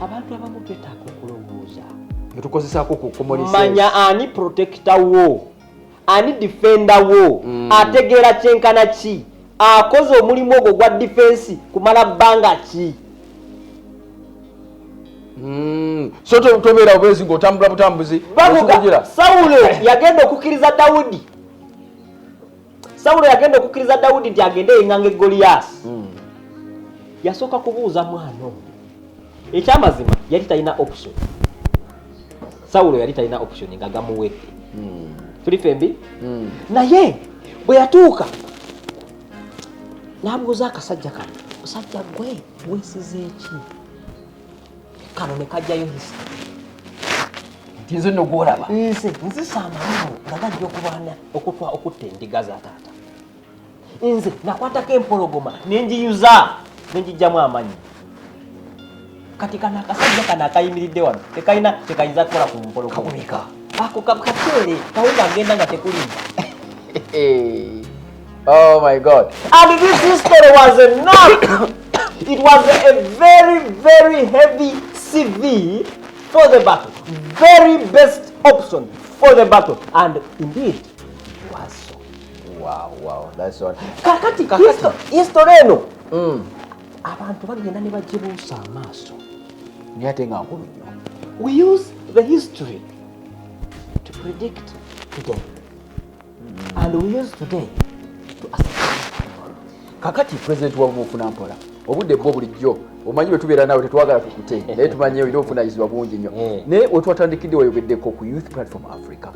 abantu abamu twetaaga okulowooza netukozesaako ku manya ani protector wo ani defender wo ategeera kyenkana ki akoze omulimu ogwo gwa defense kumala bbanga ki so tobeera obwezi ng'otambula butambuzi bavuga Sawulo yagenda okukkiriza Dawudi nti agende yeŋŋanga Goliath yasooka kubuuza mwana ekyamazima yali talina option Sawulo yali talina option nga gamuwedde tuli fembi naye bwe yatuuka n'abuuza akasajja kano musajja gwe weesize eki kano ne kajjayo history nti nze nno gwolaba nzisa amalimu nga gajja okutta endiga za taata nze nakwatako empologoma nenjiyuza nenjijjamu amanyi kati kana akasajja kana akayimiridde wano tekayinza kukola ku mpologoma ako kakeere kawunda ngenda nga tekulimba oh my god and this history was enough it was a very very heavy CV for the battle, very best option for the battle, and indeed it was so. Wow, that's one. Kakati history eno abantu bagenda ne bagibuusa amaaso nyate nga nkulu nnyo. We use the history to predict today and we use today to assess tomorrow. Kakati president wa mufuna mpola obudde bwo bulijjo omanyi bwe tubeera nawe tetwagala tukute naye tumanye olina obuvunanyizibwa bungi nnyo naye wetwatandikidde wayogeddeko ku Youth Platform Africa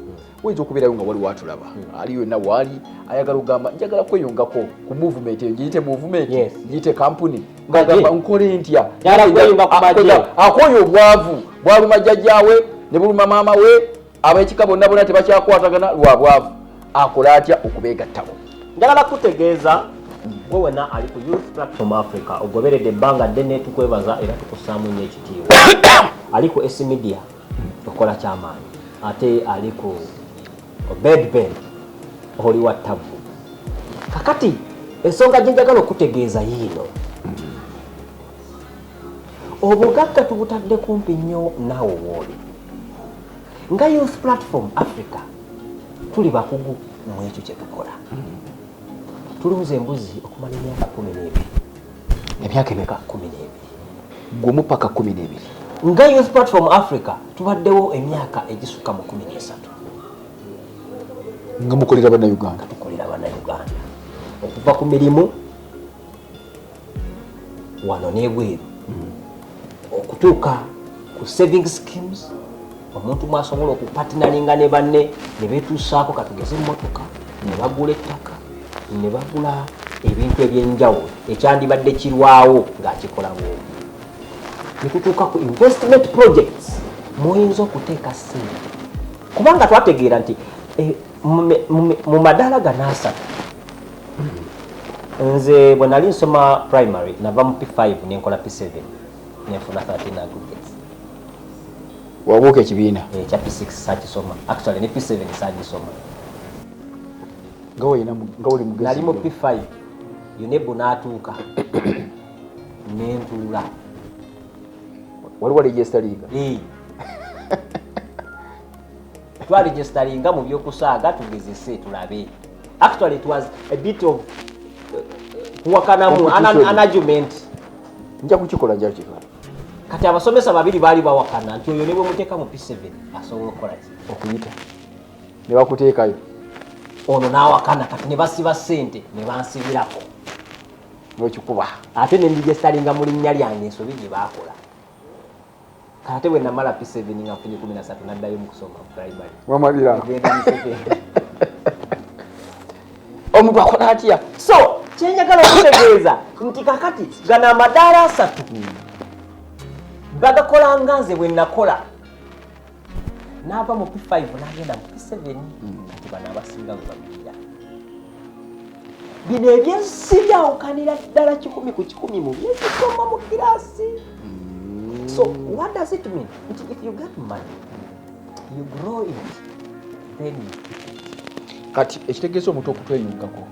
wayinza okubeerayo nga waliwo atulaba ali yonna waali ayagala ogamba njagala kweyongako ku movement eyo giyite movement giyite kampuni ngagamba nkole ntya akoyo obwavu bwaluma jjajjaawe ne buluma maama we ab'ekika bonna bonna tebakyakwatagana lwa bwavu akola atya okubeegattako njagala kutegeeza gwe wena ali ku Youth Platform Africa ogoberedde ebbanga ddene tukwebaza era tukussaamu nnyo ekitiibwa ali ku SC Media okola kyamaanyi ate ali ku Obed Ben oli wa tabu kakati ensonga gye njagala okutegeeza yiino obugagga tubutadde kumpi nnyo naawe wooli nga Youth Platform Africa tuli bakugu mu ekyo kye tukola tuluuza embuzi okumala emyaka 12 emyaka emeka 12 gumu paka 12 nga Youth Platform Africa tubaddewo emyaka egisukka mu 13 nga mukolera bannayuganda okuva ku mirimu wano n'ebweru okutuuka ku saving schemes omuntu mwasobola okupatinalinga ne banne ne beetuusaako katugeze emmotoka ne bagula ettaka ne bagula ebintu ebyenjawulo ekyandibadde kirwawo ng'akikola bwomu ne tutuuka ku investment projects muyinza okuteeka ssente kubanga twategeera nti mu madaala ganaasatu nze bwe nali nsoma primary nava mu P5 nenkola P7 nenfuna 13 aggregates wabuuka ekibiina ekya P6 saakisoma actually ne P7 saagisoma nali mu P5 yonebu n'atuuka nentuula waliwo registeringa twaregisteringa mu byokusaaga tugezese tulabe Actually, it was a bit of kuwakanamu, an argument. Nja kukikola nja kikola. Kati abasomesa babiri bali bawakana nti oyo ne bwe muteeka mu P7 asobola okukola ki? Okuyita. Ne bakuteekayo. Ono n'awakana kati ne basiba ssente ne bansibirako. N'okikuba. Ate ne ndigesitalinga mu linnya lyange ensobi gye baakola. Kate bwe namala P7 nga nfunye 13 n'addayo mu kusoma mu primary. Wamalira. Omuntu akola atya? So, kyenjagala okutegeeza nti kakati gana amadaala asatu bagakola nga nze bwe nakola n'ava mu P5 n'agenda mu P7 kati bano abasinga bwe bagirira. Bino ebyensi byawukanira ddala 100 ku 100 mu byekisoma mu kiraasi. So what does it mean? If you get money, you grow it, then kati ekitegeeza omuntu okutweyungako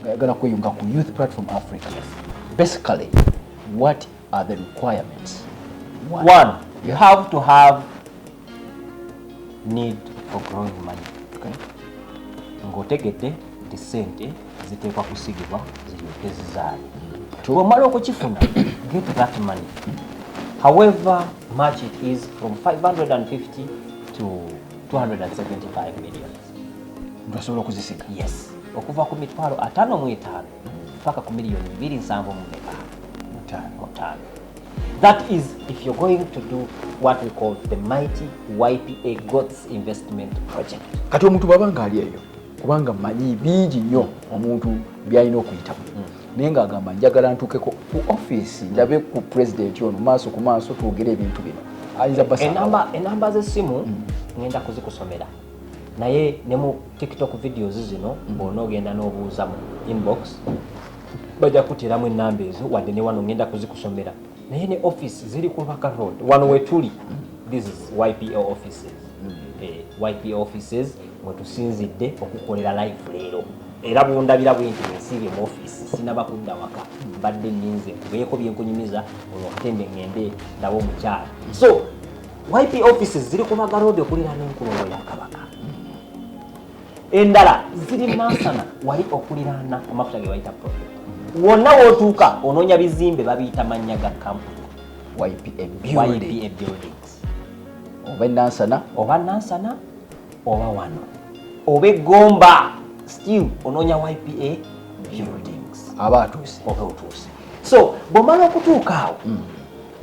ngayagala kweyunga ku Youth Platform Africa. Basically, what are the requirements? One, you have to have need for growing money. Okay. Ng'otegedde nti ssente ziteekwa kusigibwa ziryoke zizaale. Bw'omala okukifuna, get that money. However much it is, from 550 to 275 million. Ndasobola okuzisiga. Yes. Okuva ku mitwalo 55 mpaka ku miliyoni 275. That is if you're going to do what we call the mighty YPA Growth Investment Project. Kati omuntu bwabanga ali eyo kubanga manyi bingi nnyo omuntu byalina okuyitamu. Naye ng'agamba njagala ntuukeko ku office ndabe ku president ono maaso ku maaso twogere ebintu bino. Ayinza basa enamba z'essimu ngenda kuzikusomera. Naye ne mu TikTok videos zino bw'onoogenda n'obuuza mu inbox bajja kuteeramu ennamba ezo wadde ne wano ngenda kuzikusomera. Naye ne office ziri ku Lubaka Road wano we tuli. This is YPA offices. YPA offices mwe tusinzidde okukolera live leero. Era bwondabira bwinti nsiibye mu office sinaba kudda waka mbadde nninze kubeeko byenkunyumiza olwo katembe ngende ndaba omukyala. So YPA offices ziri ku Lubaka Road okuliraana enkulungo ya Kabaka. Endala ziri Nansana wali okuliraana amafuta ge bayita Project. Wonna wootuuka onoonya bizimbe babiyita mannya ga kampuni YPA buildings. Oba Nansana oba wano oba Egomba still onoonya YPA buildings aba atuuse oba otuuse. So bw'omala okutuuka awo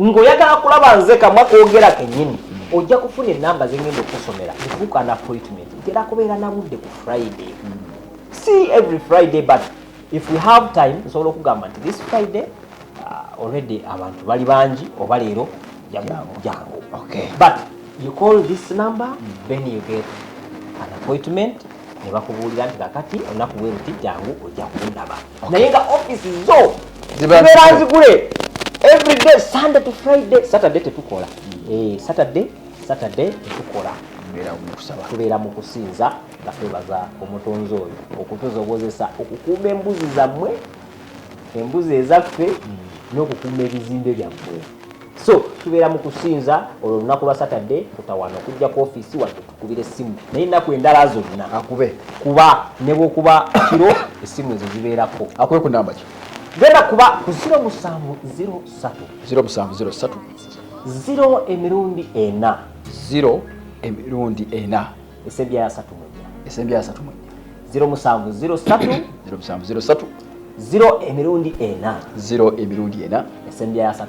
ng'oyagala kulaba nze kamwa koogera kennyini ojja kufuna ennamba zengenda okusomera efuuka an appointment ntera kubeera na budde ku Friday. See every Friday, but if we have time nsobola okugamba nti this Friday already abantu bali bangi oba leero jangu. Okay. But you call this number then you get an appointment ne bakubuulira nti kakati olunaku bwe luti jangu ojja kundaba. Naye nga office zo zibeera nzigule every day, Sunday to Friday. Saturday tetukola. Saturday tetukola. Tubeera mu kusinza nga twebaza omutonzi oyo okutuzobozesa okukuuma embuzi zammwe, embuzi ezaffe n'okukuuma ebizimbe byammwe. So tubeera mu kusinza olwo olunaku lwa Saturday tutawana okujja ku office wadde tukubira essimu. Naye ennaku endala zonna kuba ne bw'okuba kiro essimu ezo zibeerako. Akube ku namba ki? Genda kuba ku 0703 0 emirundi 4 0 emirundi 4 esembya ya 3 0703 0 emirundi 4 esembya ya 3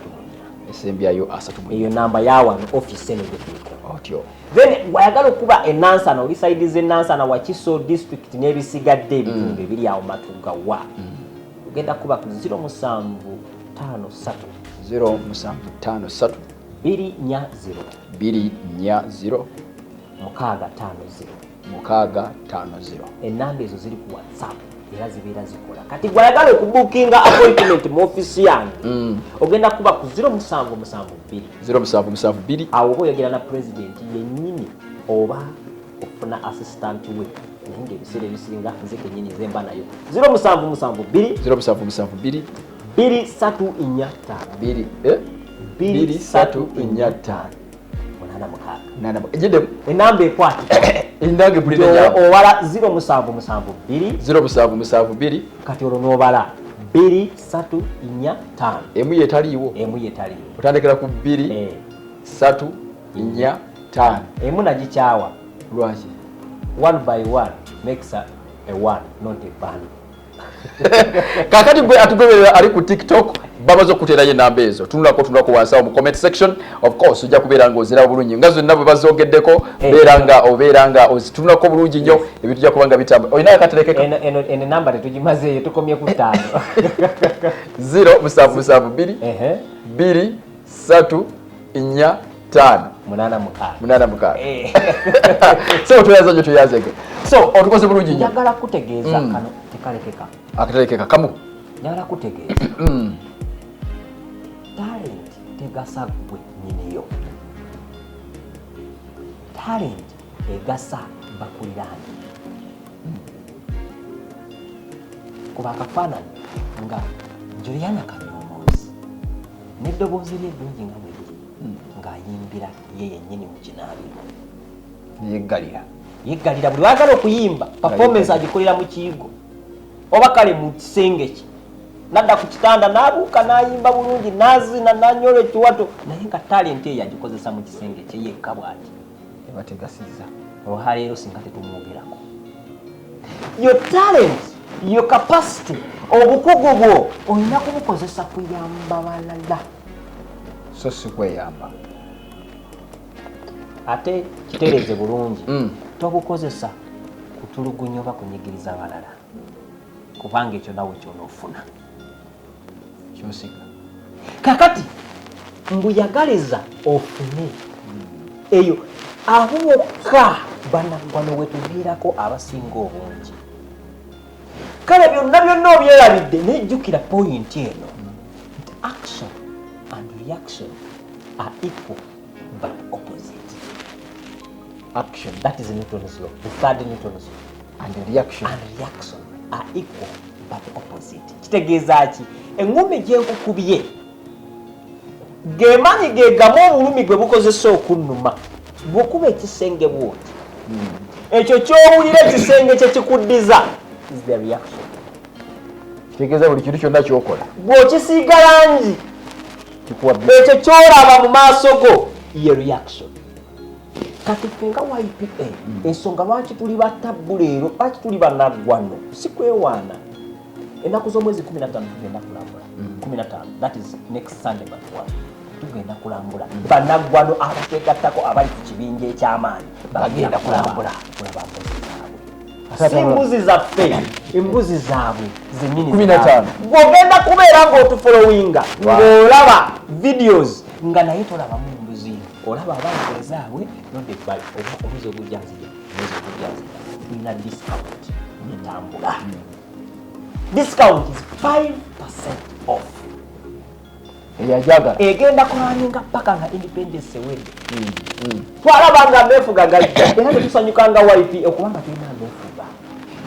esembyayo 3 eyo namba yawa office eno gyetuliko. otyo. Then wayagala okuba enansana oli side z'enansana Wakiso district n'ebisigadde ebitundu ebiri awo Matugawa ogenda kuba ku 0753 240 650. Ennamba ezo ziri ku WhatsApp era zibeera zikola. Kati gwayagala okubukinga appointment mu office yange ogenda kuba ku 0772 awo oba oyogera na president yennyini oba ofuna assistant we naye ng'ebiseera ebisinga nze kennyini ze mba nayo 0772 234 234 86 ejede enamba ekwati indange bulina owala 07722 kati olwo n'obala 2 3 4 5 emu yetaliiwo otandikira ku 2 3 4 5 emu nagikyawa lwaki 1 by 1 makes a 1 not a band. kakati gwe atugoberera ali ku TikTok bamaze okuterayo enamba ezo tunulako wansawo mu comment section. Of course ojja kubeera ng'ozira bulungi nga zonna bwe bazogeddeko obeera nga ozitunulako bulungi nnyo ebintu jja kubanga bitamba. Olina akaterekeka eno namba tetugimazeeyo tukomye ku 5 07722 2 3 4 5 86 so tuyaze so otukoze bulungi nnyo. Njagala kutegeeza kano tekalekeka akaterekeka kamu njagala kutegeeza talent tegasa gwe nyiniyo, talent egasa bakuliraani. Kuba akafaananyi nga Juliana Kanyomozi n'eddoboozi lye eddungi nga bwe liri ng'ayimbira ye yennyini mu kinaabiro yeggalira buli wagala okuyimba performance agikolera mu kiyigo oba kale mu kisenge kye nadda ku kitanda n'abuuka n'ayimba bulungi n'azina n'anyola ekiwato naye nga talent eyo agikozesa mu kisenge kye yekka bw'ati ebategasizza olwa leero singa tetumwogerako. Your talent, your capacity, obukugu bwo olina kubukozesa kuyamba balala so si kweyamba. Ate kitereeze bulungi tobukozesa kutulugunya oba kunyigiriza balala kubanga ekyo nawe kyonoofuna kyosiga. Kakati mbuyagaliza ofune eyo abo bokka bannagwano wetuviirako abasinga obungi. Kale byonna obyerabidde nejjukira point eno nti action and reaction are equal but opposite. Action, that is Newton's law, the third Newton's law, and reaction are equal but opposite. Kitegeeza ki? Engumi gyekukubye gemaanyi gegamu obulumi gwe bukozesa okunnuma bw'okuba ekisenge bwoti ekyo ky'owulira ekisenge kye kikuddiza is the reaction. Kitegeeza buli kintu kyonna kyokola bw'okisiiga langi ekyo ky'olaba mu maaso go ye reaction. Kati fenga YPA ensonga lwaki tuli batabbu leero lwaki tuli bannagwano si kwewaana ennaku z'omwezi 15 tugenda kulambula 15 that is next Sunday but one tugenda kulambula bannagwano abateegattako abali ku kibinja eky'amaanyi bagenda kulambula si mbuzi zaffe embuzi zaabwe zennyini 15 bw'ogenda kubeera ng'otufolowinga ng'olaba videos nga naye tolabamu mbuzi olaba abantu ezaabwe nodebali obuzi obujjanzija tulina discount etambula. Discount is 5% off. Eyajaga egenda kulanyinga paka nga independence ewedde twalaba nga mefuga gajja era tetusanyuka nga YP okubanga tulina mefuga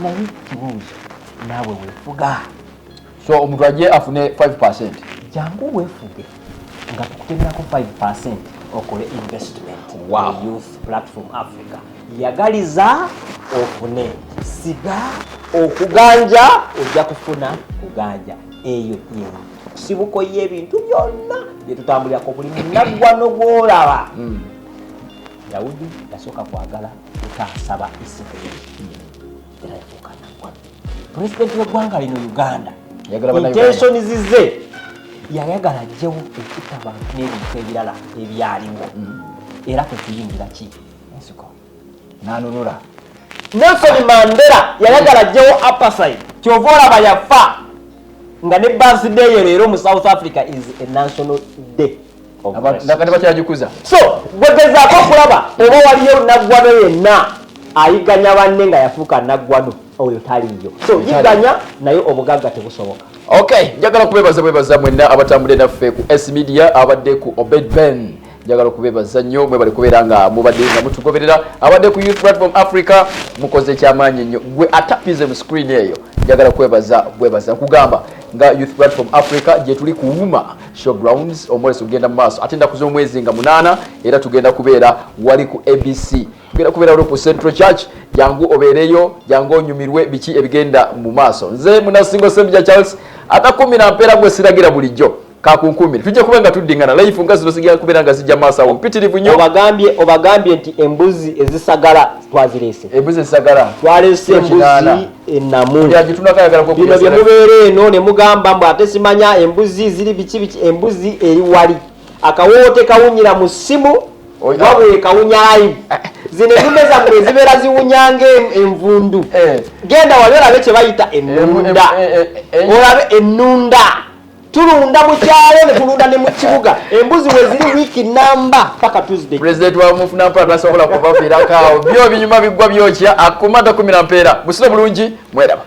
naye kibuuzo naawe weefuga so omuntu ajje afune 5%. Jangu weefuge nga tukutemerako 5% okole investment. Wow. Youth Platform Africa yagaliza ofune siga okuganja ojja kufuna kuganja eyo sibuko y'ebintu byonna byetutambulirako buli munnagwano gw'olaba Daudi yasooka kwagala utaasaba Isirayiri era yafuuka naggwano. Pulezidenti w'eggwanga lino Uganda intensioni zize yayagala ajjewo ekutta abantu n'ebintu ebirala ebyaliwo era kwetuyingira ki ensiko nanunula. Nelson Mandela yayagala ajjewo apartheid kyova olaba yafa nga ne birthday ye leero mu South Africa is a national day nakati bakyagikuza. So bwegezaako okulaba oba waliyo naggwano yenna ayiganya banne nga yafuuka naggwano oyo taliyo. So yiganya naye obugagga tebusoboka. Okay, njagala kubebaza mwenna abatambudde naffe ku S Media abadde ku Obed Ben. Njagala kubebaza nnyo mwe bali kubeera nga mubadde nga mutugoberera abadde ku Youth Platform Africa mukoze kyamaanyi nnyo gwe atapize mu screen eyo. Njagala kwebaza kugamba nga Youth Platform Africa gye tuli kuwuma showgrounds omwezi tugenda mu maaso ate ennaku z'omwezi nga 8 era tugenda kubeera wali ku ABC tugenda kubeera wali ku Central Church jangu obeereyo jangu onyumirwe biki ebigenda mu maaso nze munasingo Sembija Charles atakumira mpeera gwe siragira bulijjo kakunkumire tujja kuba nga tuddingana life nga zino sigenda kubeera nga zijja maaso awo mpitirivu nnyo obagambye nti embuzi ezisagala twazirese embuzi ezisagala twalese embuzi ennamu bino bye mubeera eno ne mugamba mbu ate simanya embuzi ziri biki embuzi eri wali akawoote kawunyira mu ssimu wabwe kawunya live zino ennume zammwe ezibeera ziwunyanga envundu genda wali olabe kye bayita ennunda olabe ennunda tulunda mu kyalo ne tulunda ne mu kibuga embuzi we ziri wiiki namba paka Tuesday President wa mufuna mpala tasobola kubaviirako awo byo binyuma biggwa byokya akumata 10 mpeera busire bulungi mweraba